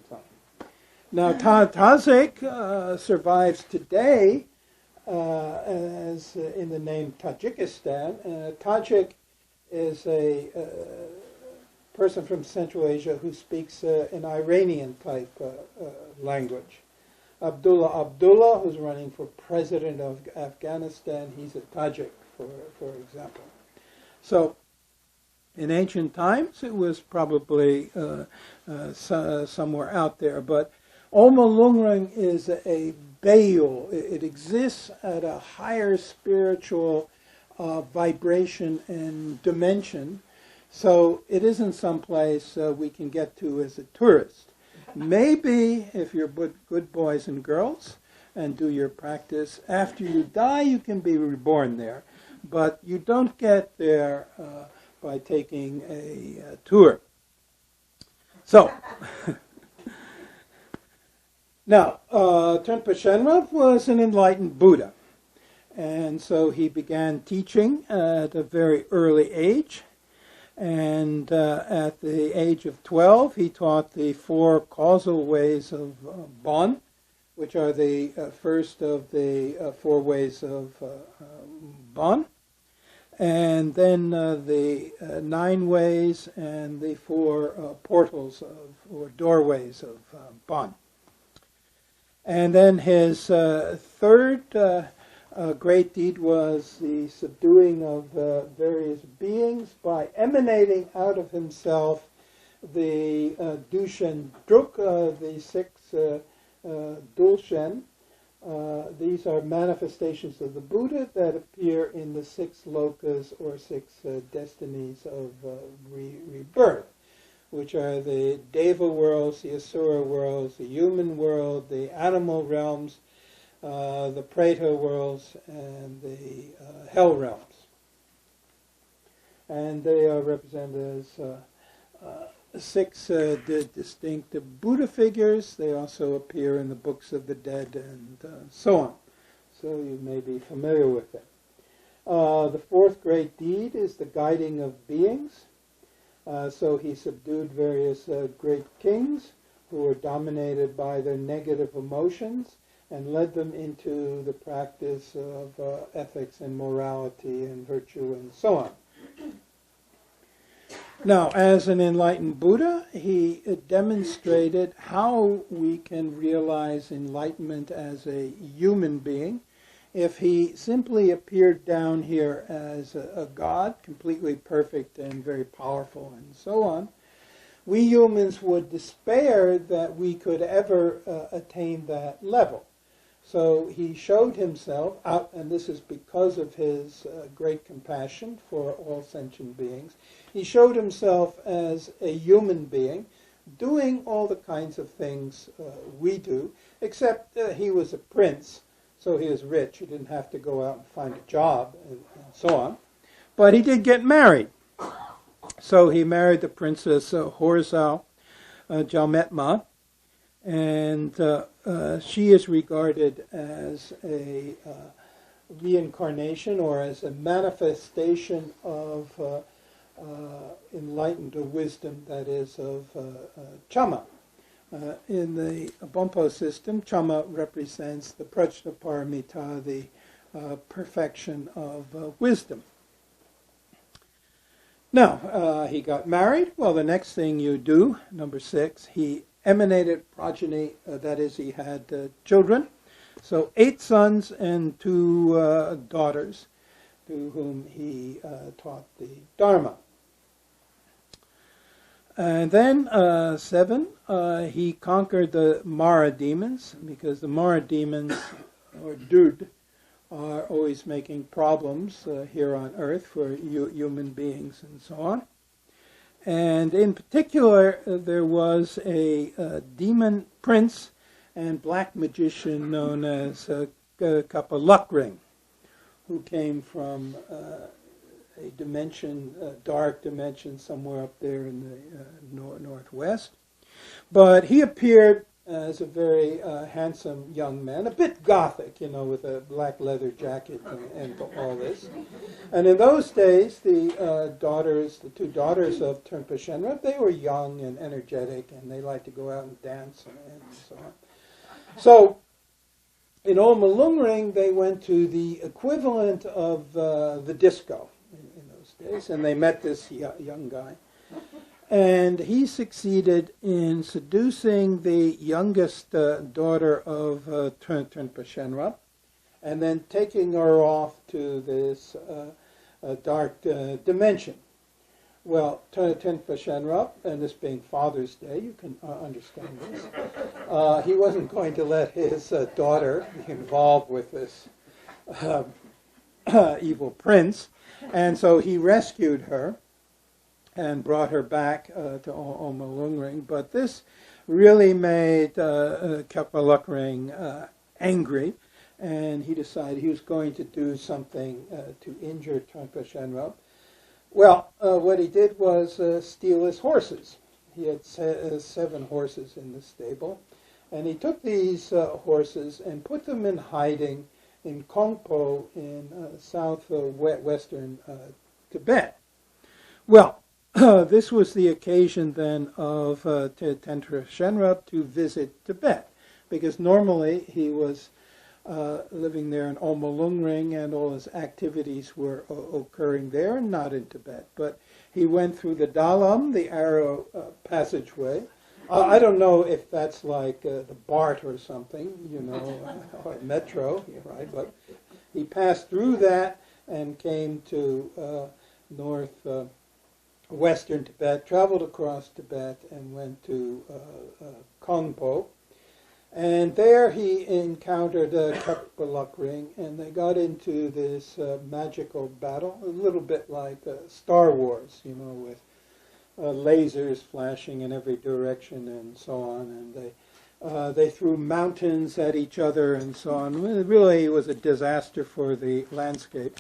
So. Now, Tazek survives today as in the name Tajikistan, and Tajik is a person from Central Asia who speaks an Iranian type language. Abdullah, who's running for president of Afghanistan, he's a Tajik, for example. So, in ancient times, it was probably somewhere out there, but Olmalungring is a Bayul. It exists at a higher spiritual vibration and dimension, so it isn't someplace we can get to as a tourist. Maybe if you're good boys and girls and do your practice, after you die you can be reborn there, but you don't get there by taking a tour. So, now, Trungpa Shenrup was an enlightened Buddha, and so he began teaching at a very early age. And at the age of 12, he taught the 4 causal ways of Bon, which are the first of the 4 ways of Bon, and then the 9 ways and the 4 portals or doorways of Bon. And then his third great deed was the subduing of various beings by emanating out of himself the Dushen Druk, the 6 Dulshen. These are manifestations of the Buddha that appear in the 6 lokas, or 6 destinies of rebirth, which are the Deva worlds, the Asura worlds, the human world, the animal realms, the Preta worlds, and the hell realms. and they are represented as six distinct Buddha figures. They also appear in the books of the dead and so on. So you may be familiar with it. The fourth great deed is the guiding of beings. So he subdued various great kings who were dominated by their negative emotions and led them into the practice of ethics and morality and virtue and so on. Now, as an enlightened Buddha, he demonstrated how we can realize enlightenment as a human being. If he simply appeared down here as a God, completely perfect and very powerful and so on, we humans would despair that we could ever attain that level. So he showed himself out, and this is because of his great compassion for all sentient beings. He showed himself as a human being, doing all the kinds of things we do, except he was a prince, so he was rich. He didn't have to go out and find a job and so on. But he did get married. So he married the princess Horzal Jalmetma, and she is regarded as a reincarnation or as a manifestation of enlightened wisdom, that is, of Chama. In the Bompo system, Chama represents the Prajnaparamita, the perfection of wisdom. Now, he got married. Well, the next thing you do, number 6, he emanated progeny, that is, he had children. So 8 sons and 2 daughters, to whom he taught the Dharma. And then 7, he conquered the Mara demons, because the Mara demons, or Dud, are always making problems here on Earth for human beings and so on. And in particular, there was a demon prince and black magician known as Kapalukring, who came from a dimension, a dark dimension somewhere up there in the northwest. But he appeared as a very handsome young man, a bit gothic, with a black leather jacket and all this. And in those days, the 2 daughters of Trungpa Shenrup, they were young and energetic, and they liked to go out and dance and so on. So, in Old Malungring, they went to the equivalent of the disco in those days, and they met this young guy. And he succeeded in seducing the youngest daughter of Trungpa Shenrup, and then taking her off to this dark dimension. Well, Trungpa Shenrup, and this being Father's Day, you can understand this, he wasn't going to let his daughter be involved with this evil prince, and so he rescued her and brought her back to Omalungring. But this really made Kapalukring angry, and he decided he was going to do something to injure Trungpa Shenrup. Well, what he did was steal his horses. He had 7 horses in the stable, and he took these horses and put them in hiding in Kongpo in southwestern Tibet. Well, this was the occasion then of Trungpa Shenrup to visit Tibet, because normally he was living there in Omalungring, and all his activities were occurring there and not in Tibet. But he went through the Dalam, the Arrow passageway. I don't know if that's like the BART or something, or metro, right? But he passed through that and came to northwestern Tibet, traveled across Tibet, and went to Kongpo. And there he encountered Kapalukring, and they got into this magical battle, a little bit like Star Wars, with lasers flashing in every direction and so on. And they threw mountains at each other and so on. It really was a disaster for the landscape.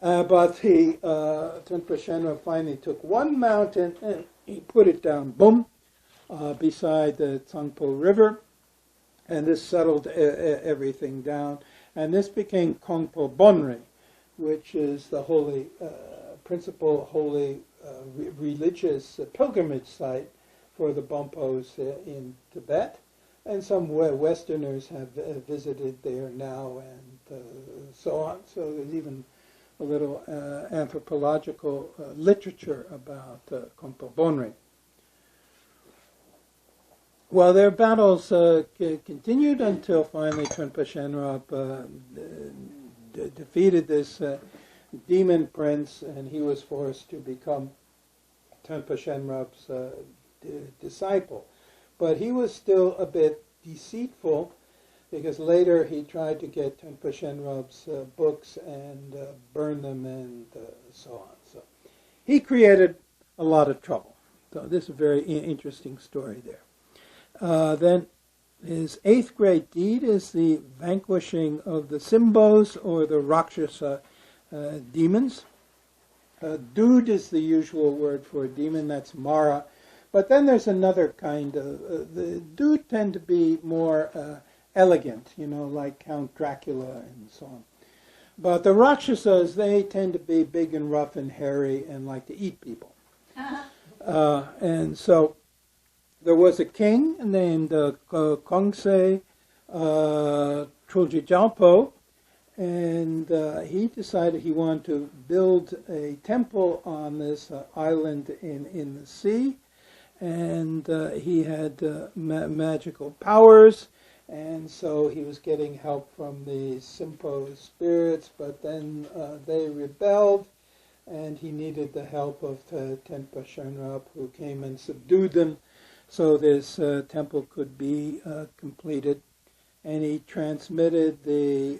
But Trungpa Shenra finally took one mountain and he put it down, boom, beside the Tsangpo River, and this settled everything down. And this became Kongpo Bonri, which is the holy, principal holy religious pilgrimage site for the Bonpos in Tibet. And some Westerners have visited there now and so on. So there's even a little anthropological literature about Kongpo Bonri. Well, their battles continued until finally Trungpa Shenrab defeated this demon prince, and he was forced to become Trungpa Shenrab's disciple. But he was still a bit deceitful, because later he tried to get Trungpa Shenrab's books and burn them and so on. So he created a lot of trouble. So this is a very interesting story there. Then his 8th great deed is the vanquishing of the Simbos, or the Rakshasa demons. Dud is the usual word for a demon, that's Mara. But then there's another kind of, the Dud tend to be more elegant, like Count Dracula and so on. But the Rakshasas, they tend to be big and rough and hairy and like to eat people. And so there was a king named Kongse Trulji Jalpo, and he decided he wanted to build a temple on this island in the sea, and he had magical powers, and so he was getting help from the Simpo spirits, but then they rebelled, and he needed the help of Trungpa Shenrab, who came and subdued them, so this temple could be completed. And he transmitted the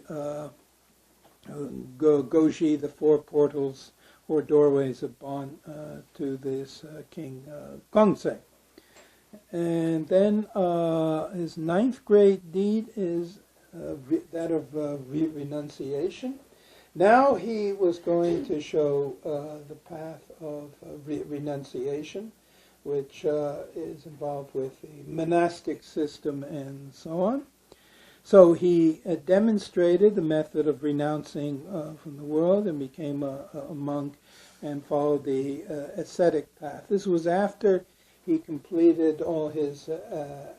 Goji, the 4 portals or doorways of Bon, to this king Kongse. And then his 9th great deed is that of renunciation. Now he was going to show the path of renunciation, which is involved with the monastic system and so on. So he demonstrated the method of renouncing from the world and became a monk and followed the ascetic path. This was after he completed all his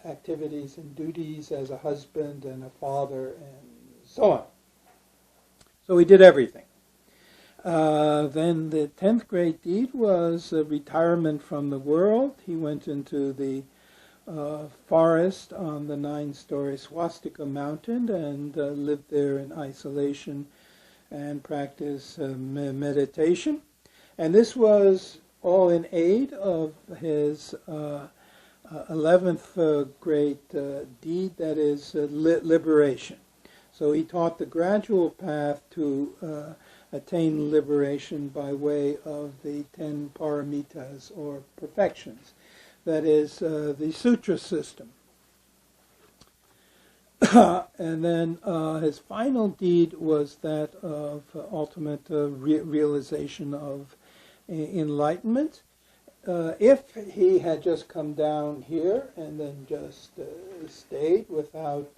activities and duties as a husband and a father and so on. So he did everything. Then the 10th great deed was retirement from the world. He went into the forest on the 9-story Swastika mountain and lived there in isolation and practiced meditation. And this was all in aid of his 11th great deed, that is liberation. So he taught the gradual path to attain liberation by way of the 10 paramitas, or perfections. That is the sutra system. And then his final deed was that of ultimate realization of enlightenment. If he had just come down here and then just stayed without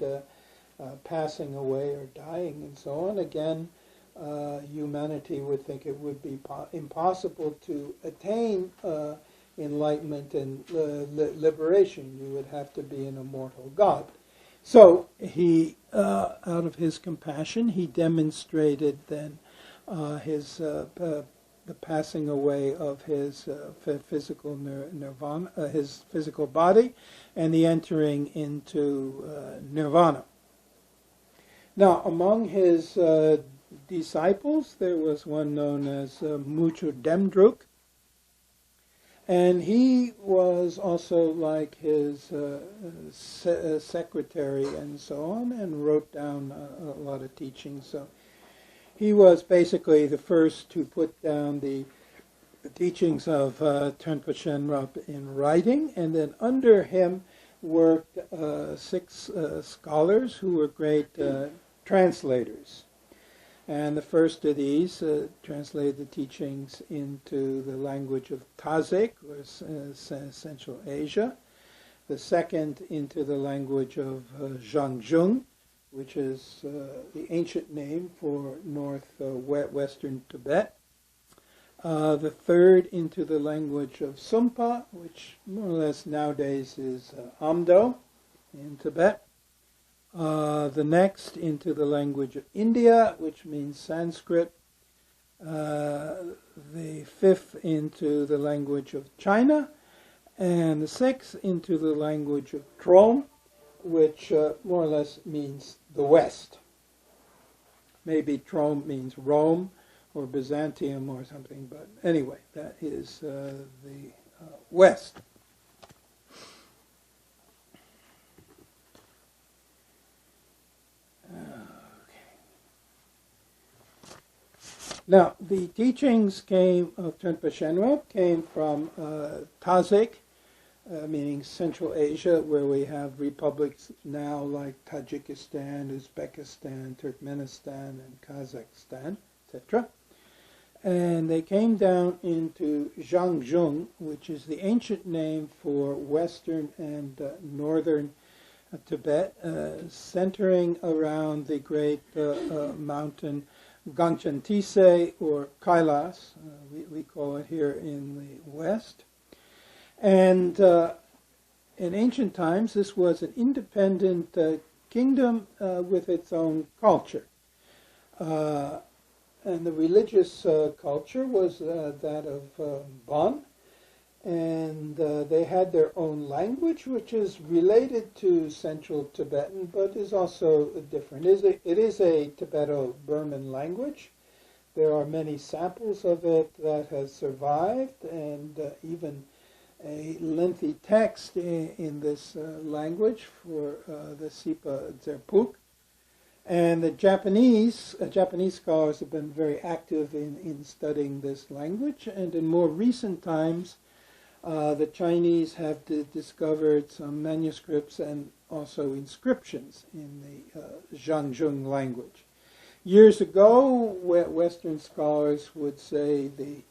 passing away or dying and so on, again, humanity would think it would be impossible to attain enlightenment and liberation. You would have to be an immortal God. So he, out of his compassion, he demonstrated then the passing away of his physical nirvana, his physical body, and the entering into nirvana. Now, among his disciples, there was one known as Mucho Demdruk, and he was also like his secretary and so on, and wrote down a lot of teachings. So he was basically the first to put down the teachings of Trungpa Shenrab in writing, and then under him worked 6 scholars who were great translators. And the first of these translated the teachings into the language of Tazik, or Central Asia. The second into the language of Zhangzhung, which is the ancient name for northwestern Tibet. The third into the language of Sumpa, which more or less nowadays is Amdo in Tibet. The next into the language of India, which means Sanskrit. The fifth into the language of China. And the sixth into the language of Trom, which more or less means the West. Maybe Trom means Rome or Byzantium or something, but anyway, that is the West. Now, the teachings of Trungpa Shenrab came from Tazik, meaning Central Asia, where we have republics now like Tajikistan, Uzbekistan, Turkmenistan, and Kazakhstan, etc. And they came down into Zhangzhung, which is the ancient name for western and northern Tibet, centering around the great mountain Gangchen or Kailas, we call it here in the West. And in ancient times, this was an independent kingdom with its own culture. And the religious culture was that of Bon. And they had their own language, which is related to Central Tibetan, but is also different. It is a Tibeto-Burman language. There are many samples of it that have survived, and even a lengthy text in this language for the Sipa Zerpuk. And the Japanese scholars have been very active in studying this language, and in more recent times, the Chinese have discovered some manuscripts and also inscriptions in the Zhangzhung language. Years ago, Western scholars would say the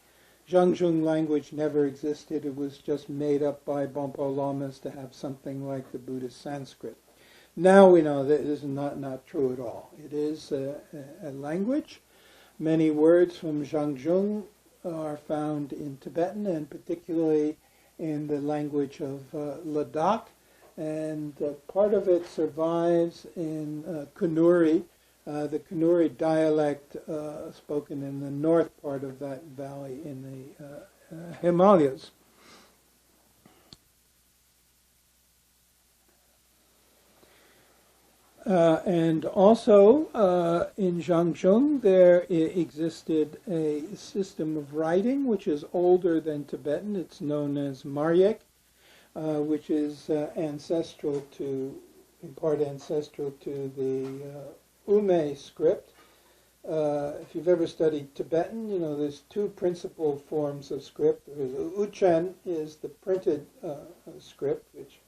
Zhangzhung language never existed. It was just made up by Bonpo Lamas to have something like the Buddhist Sanskrit. Now we know that this is not true at all. It is a language. Many words from Zhangzhung are found in Tibetan, and particularly in the language of Ladakh, and part of it survives in Kanuri, the Kanuri dialect spoken in the north part of that valley in the Himalayas. And also in Zhangzhung there existed a system of writing which is older than Tibetan. It's known as Maryek, which is ancestral to, in part ancestral to the Ume script. If you've ever studied Tibetan, you know there's two principal forms of script. There's Uchen is the printed script, which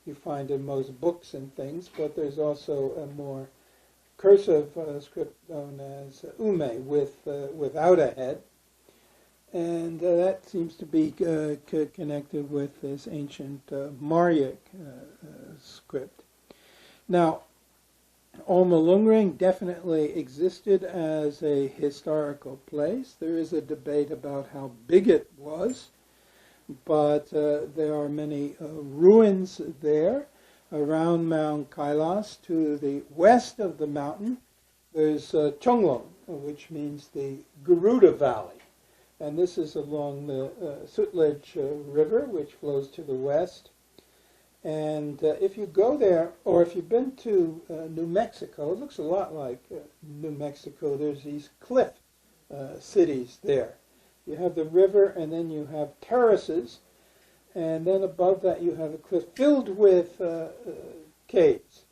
you find in most books and things, but there's also a more cursive script known as Ume without a head, and that seems to be connected with this ancient Maryek script. Now, Omalungring definitely existed as a historical place. There is a debate about how big it was, but there are many ruins there around Mount Kailas. To the west of the mountain, there's Chonglong, which means the Garuda Valley. And this is along the Sutlej River, which flows to the west. And if you go there, or if you've been to New Mexico, it looks a lot like New Mexico. There's these cliff cities there. You have the river, and then you have terraces, and then above that you have a cliff filled with caves.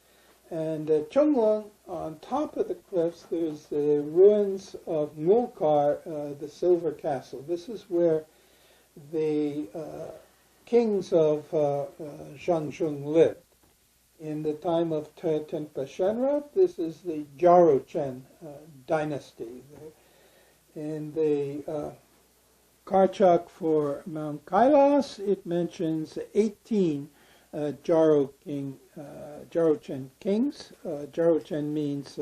And Chonglong, on top of the cliffs, there's the ruins of Mulkar, the Silver Castle. This is where the kings of Zhangzhung lived In the time of Tenpa Shenra, this is the Jarochen dynasty. In the Karchak for Mount Kailas, it mentions 18 Jarochen kings. Jarochen means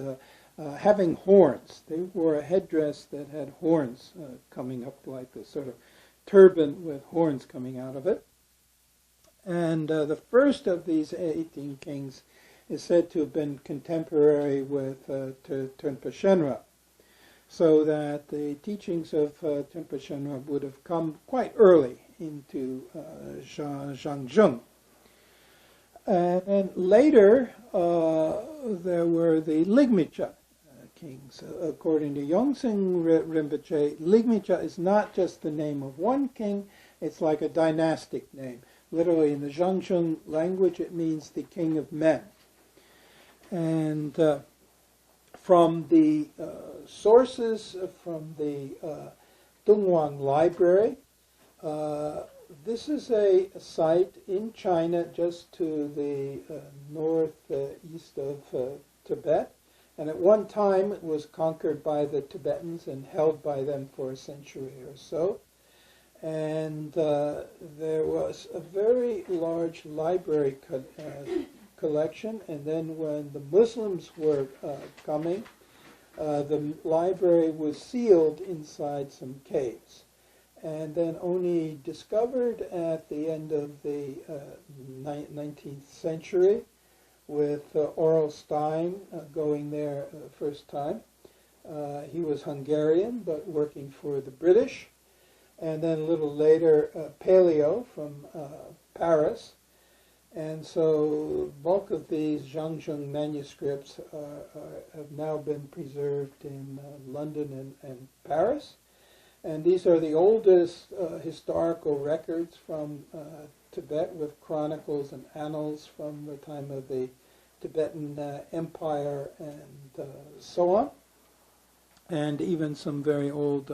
having horns. They wore a headdress that had horns coming up, like a sort of turban with horns coming out of it. And the first of these 18 kings is said to have been contemporary with Tenpa Shenra, so that the teachings of Tenpa Shenra would have come quite early into Zhangzhung. And later, there were the Ligmicha kings. According to Yongsen Rinpoche, Ligmicha is not just the name of one king, it's like a dynastic name. Literally, in the Zhangzhung language, it means the king of men. And from the sources from the Dunhuang Library, this is a site in China just to the northeast of Tibet. And at one time, it was conquered by the Tibetans and held by them for a century or so. And there was a very large library collection, and then when the Muslims were coming, the library was sealed inside some caves, and then only discovered at the end of the 19th century with Aurel Stein going there first time. He was Hungarian, but working for the British. And then a little later, Paleo from Paris. And so bulk of these Zhangzhung manuscripts have now been preserved in London and Paris. And these are the oldest historical records from Tibet, with chronicles and annals from the time of the Tibetan Empire and so on. And even some very old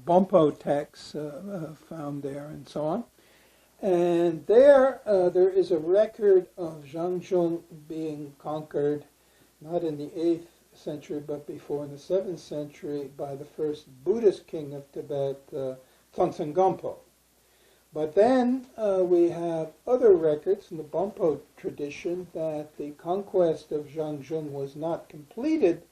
Bompo texts found there and so on. And there is a record of Zhangzhung being conquered, not in the 8th century, but before in the 7th century, by the first Buddhist king of Tibet, Tongtsen Gampo. But then we have other records in the Bompo tradition that the conquest of Zhangzhung was not completed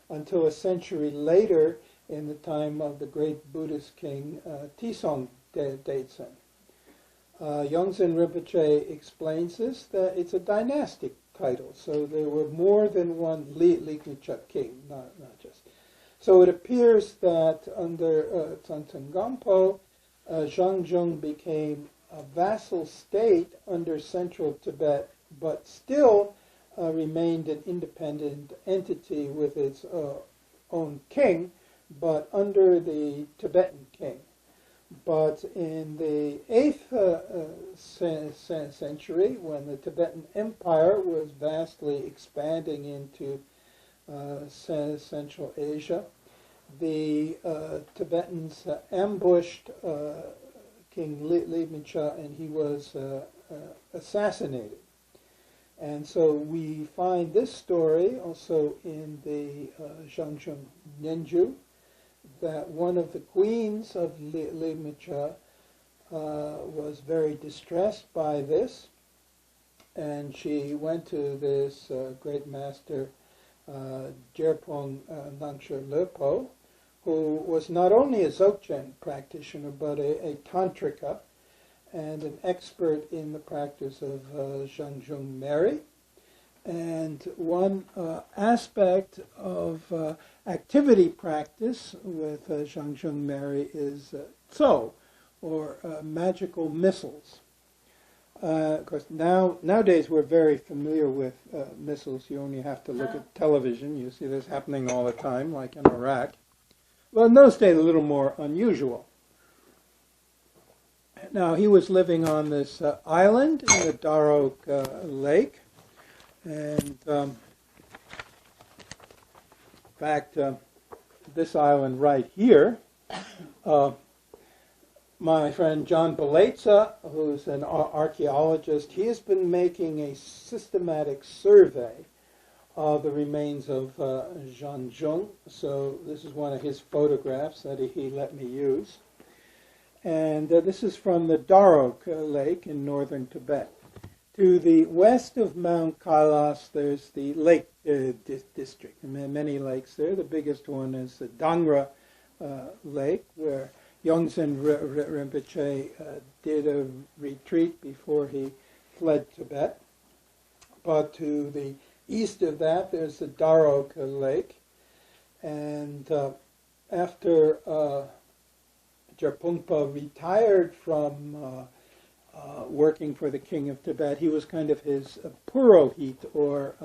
until a century later, in the time of the great Buddhist king Tisong Detsen. Yongsen Rinpoche explains this, that it's a dynastic title, so there were more than one Ligmicha king, not just. So it appears that under Tongtsen Gampo, Zhangzhung became a vassal state under central Tibet, but still remained an independent entity with its own king, but under the Tibetan king. But in the 8th century, when the Tibetan Empire was vastly expanding into Central Asia, the Tibetans ambushed King Ligmicha, and he was assassinated. And so we find this story also in the Zhangzhung Nenju, that one of the queens of Ligmicha was very distressed by this, and she went to this great master, Jerpong Nangsha Lepo, who was not only a Dzogchen practitioner, but a tantrika, and an expert in the practice of Zhangzhung Meri. And one aspect of activity practice with Zhangzhung Meri is Tso, or magical missiles. Of course, nowadays we're very familiar with missiles. You only have to look at television. You see this happening all the time, like in Iraq. Well, in those days, a little more unusual. Now, he was living on this island in the Darok Lake. And in fact, this island right here my friend John Beletza, who's an archaeologist, he has been making a systematic survey of the remains of Zhangzhung. So this is one of his photographs that he let me use. And this is from the Darok Lake in northern Tibet. To the west of Mount Kailas, there's the lake district. Many lakes there. The biggest one is the Dangra Lake, where Yongzhen Rinpoche did a retreat before he fled Tibet. But to the east of that, there's the Darok Lake. And after Jerpungpa retired from working for the king of Tibet, he was kind of his purohit, or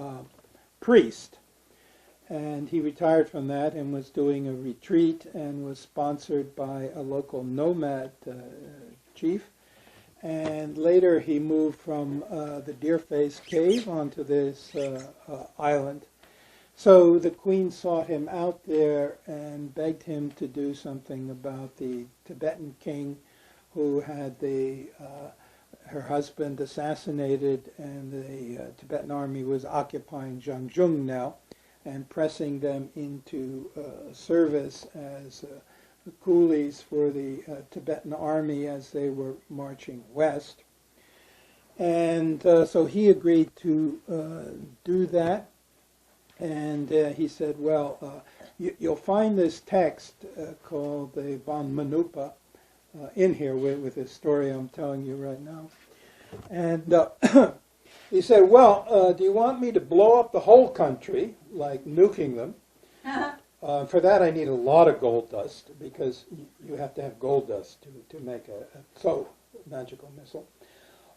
priest. And he retired from that and was doing a retreat and was sponsored by a local nomad chief. And later he moved from the Deerface Cave onto this island. So the queen sought him out there and begged him to do something about the Tibetan king who had her husband assassinated, and the Tibetan army was occupying Zhangzhung now and pressing them into service as coolies for the Tibetan army as they were marching west. And so he agreed to do that. And he said, well, you'll find this text called the Van Manupa in here with this story I'm telling you right now. And he said, well, do you want me to blow up the whole country, like nuking them? For that I need a lot of gold dust, because you have to have gold dust to make a magical missile.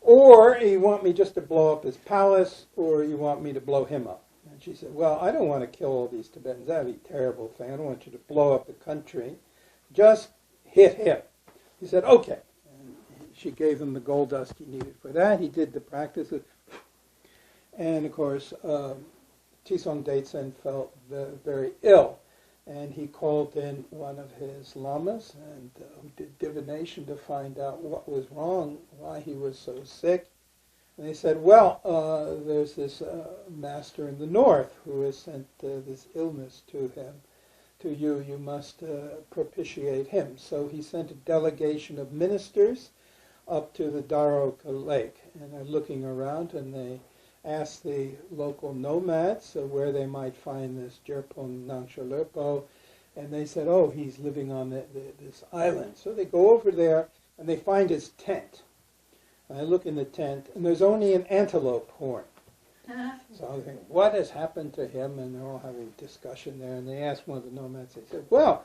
Or you want me just to blow up his palace, or you want me to blow him up? And she said, well, I don't want to kill all these Tibetans. That would be a terrible thing. I don't want you to blow up the country. Just hit him. He said, okay. And she gave him the gold dust he needed for that. He did the practice. And, of course, Chisong Detsen felt very ill. And he called in one of his lamas and did divination to find out what was wrong, why he was so sick. And they said, well, there's this master in the north who has sent this illness to him. To you, you must propitiate him. So he sent a delegation of ministers up to the Darok Lake. And they're looking around, and they asked the local nomads where they might find this Jerpung Nangsha Lerpo. And they said, oh, he's living on this island. So they go over there, and they find his tent. I look in the tent, and there's only an antelope horn. So I think, what has happened to him? And they're all having discussion there. And they asked one of the nomads, they said, well,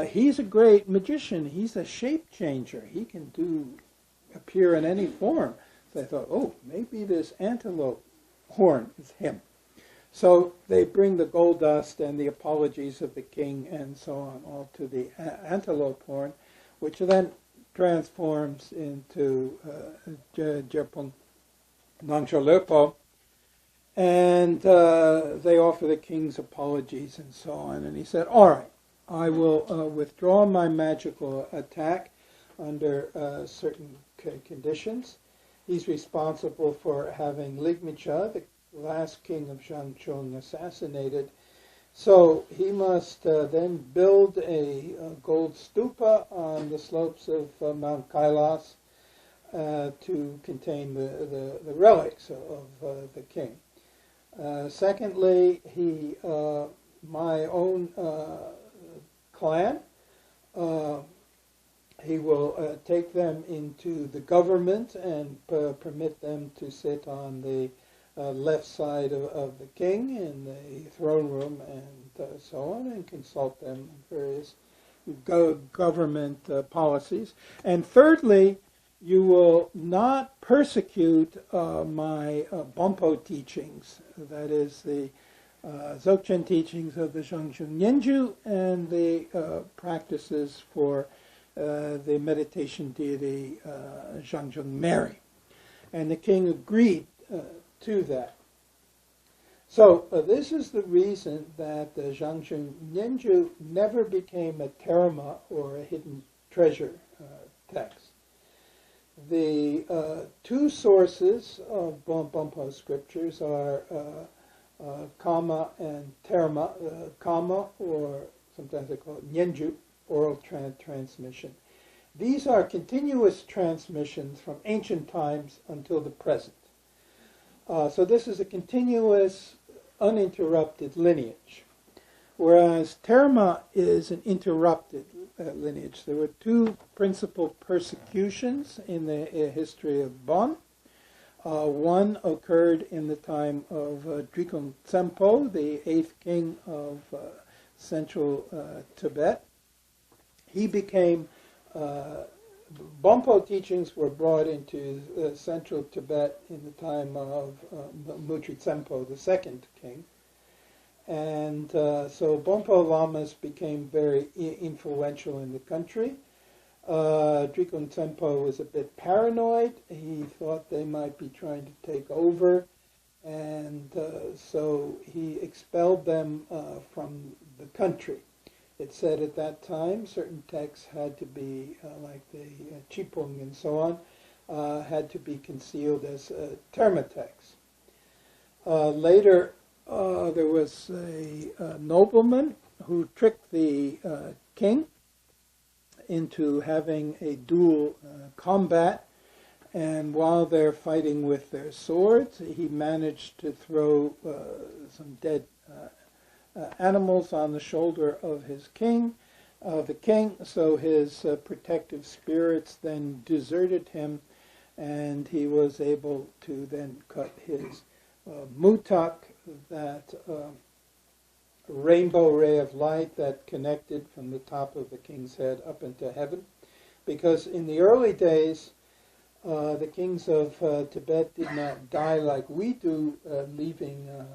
he's a great magician. He's a shape changer. He can appear in any form. So I thought, oh, maybe this antelope horn is him. So they bring the gold dust and the apologies of the king and so on, all to the antelope horn, which then transforms into Jerpung Nangsha Lerpo, and they offer the king's apologies and so on. And he said, all right, I will withdraw my magical attack under certain conditions. He's responsible for having Ligmicha, the last king of Zhangzhung, assassinated. So he must then build a gold stupa on the slopes of Mount Kailas to contain the relics of the king. Secondly, my own clan, he will take them into the government and permit them to sit on the left side of the king in the throne room and so on, and consult them on various government policies. And thirdly, you will not persecute my Bompo teachings, that is the Dzogchen teachings of the Zhangzhung Nyenju and the practices for the meditation deity Zhangzhung Mary. And the king agreed to that. So this is the reason that the Zhangzhung Nyenju never became a terama or a hidden treasure texts. The two sources of Bonpo scriptures are Kama and Terma. Kama, or sometimes they call it Nyenju, oral transmission. These are continuous transmissions from ancient times until the present. So this is a continuous, uninterrupted lineage. Whereas Terma is an interrupted lineage. There were two principal persecutions in the history of Bon. One occurred in the time of Drikung Tsempo, the 8th king of central Tibet. He became, Bonpo teachings were brought into central Tibet in the time of Mutri Tsempo, the 2nd king. And so Bonpo Lamas became very influential in the country. Drikung Tsempo was a bit paranoid. He thought they might be trying to take over. And so he expelled them from the country. It said at that time certain texts had to be, like the Chipung and so on, had to be concealed as Terma texts. Later, there was a nobleman who tricked the king into having a dual combat, and while they're fighting with their swords, he managed to throw some dead animals on the shoulder of his king, the king, so his protective spirits then deserted him, and he was able to then cut his mutak, that rainbow ray of light that connected from the top of the king's head up into heaven. Because in the early days, the kings of Tibet did not die like we do, leaving a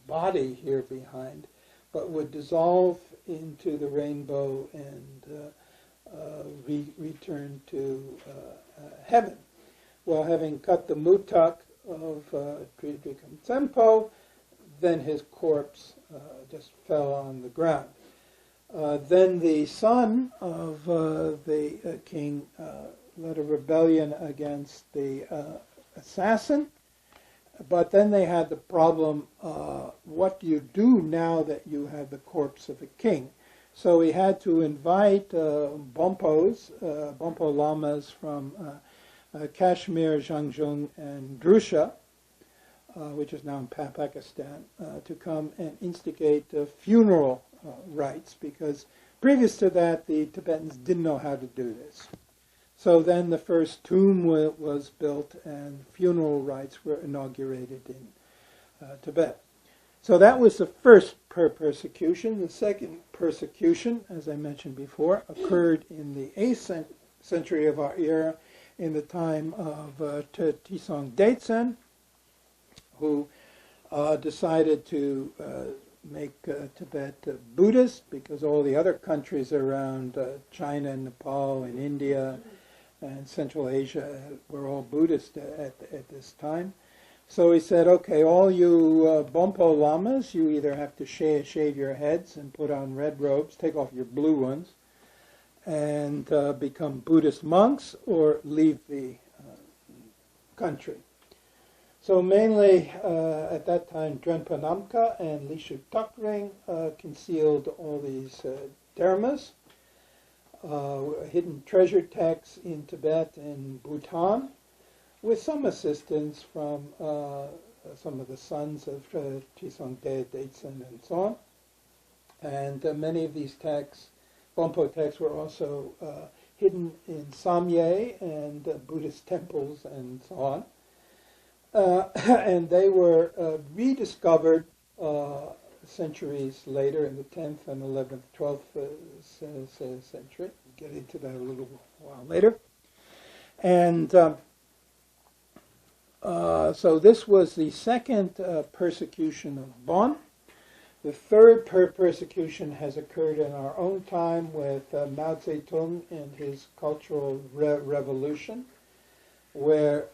body here behind, but would dissolve into the rainbow and return to heaven. Well, having cut the mutak of Drikung Tsempo, then his corpse just fell on the ground. Then the son of the king led a rebellion against the assassin, but then they had the problem, what do you do now that you have the corpse of a king? So he had to invite Bonpos, Bonpo Lamas from Kashmir, Zhangzhung, and Drusha, which is now in Pakistan, to come and instigate funeral rites, because previous to that the Tibetans didn't know how to do this. So then the first tomb was built and funeral rites were inaugurated in Tibet. So that was the first persecution. The second persecution, as I mentioned before, occurred in the 8th century of our era, in the time of Trisong Detsen, who decided to make Tibet Buddhist, because all the other countries around China and Nepal and India and Central Asia were all Buddhist at this time. So he said, okay, all you Bonpo Lamas, you either have to shave your heads and put on red robes, take off your blue ones, and become Buddhist monks, or leave the country. So mainly at that time, Drenpa Namka and Lishu Takring concealed all these dharmas, hidden treasure texts in Tibet and Bhutan, with some assistance from some of the sons of Trisong Detsen and so on. And many of these texts, Bonpo texts, were also hidden in Samye and Buddhist temples and so on. And they were rediscovered centuries later, in the 10th and 11th, 12th century. We'll get into that a little while later. And so this was the second persecution of Bon. The third persecution has occurred in our own time with Mao Zedong and his Cultural Revolution, where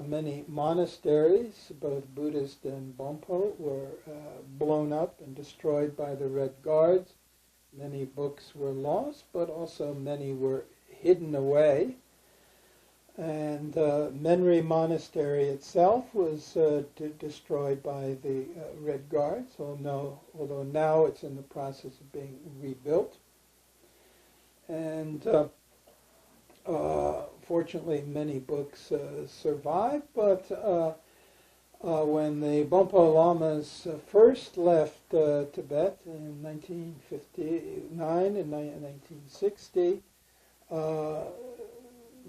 many monasteries, both Buddhist and Bonpo, were blown up and destroyed by the Red Guards. Many books were lost, but also many were hidden away. And Menri Monastery itself was destroyed by the Red Guards, although now it's in the process of being rebuilt. And fortunately, many books survive, but when the Bonpo Lamas first left Tibet in 1959 and 1960,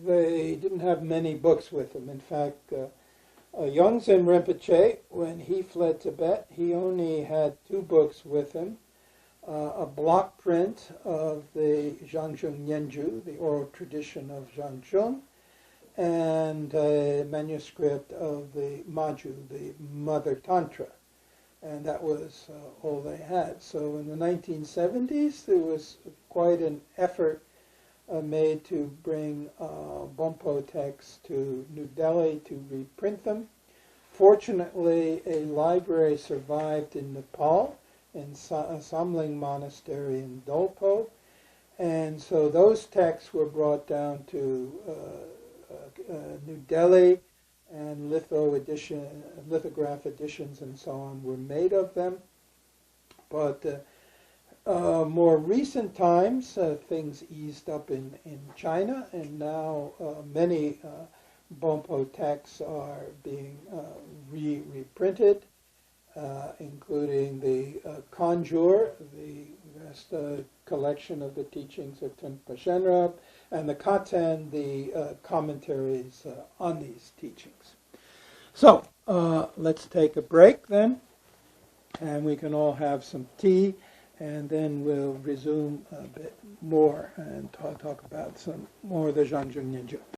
they didn't have many books with them. In fact, Yongzen Rinpoche, when he fled Tibet, he only had 2 books with him. A block print of the Zhangzhung Nyenju, the oral tradition of Zhangzhung, and a manuscript of the Maju, the Mother Tantra. And that was all they had. So in the 1970s, there was quite an effort made to bring Bonpo texts to New Delhi to reprint them. Fortunately, a library survived in Nepal, in Samling Monastery in Dolpo, and so those texts were brought down to New Delhi, and lithograph editions and so on were made of them. But more recent times, things eased up in China, and now many Bonpo texts are being reprinted, including the Kanjur, the vast collection of the teachings of Trungpa Shenrab, and the Katan, the commentaries on these teachings. So let's take a break then, and we can all have some tea, and then we'll resume a bit more and talk about some more of the Zhangzhung Nyenju.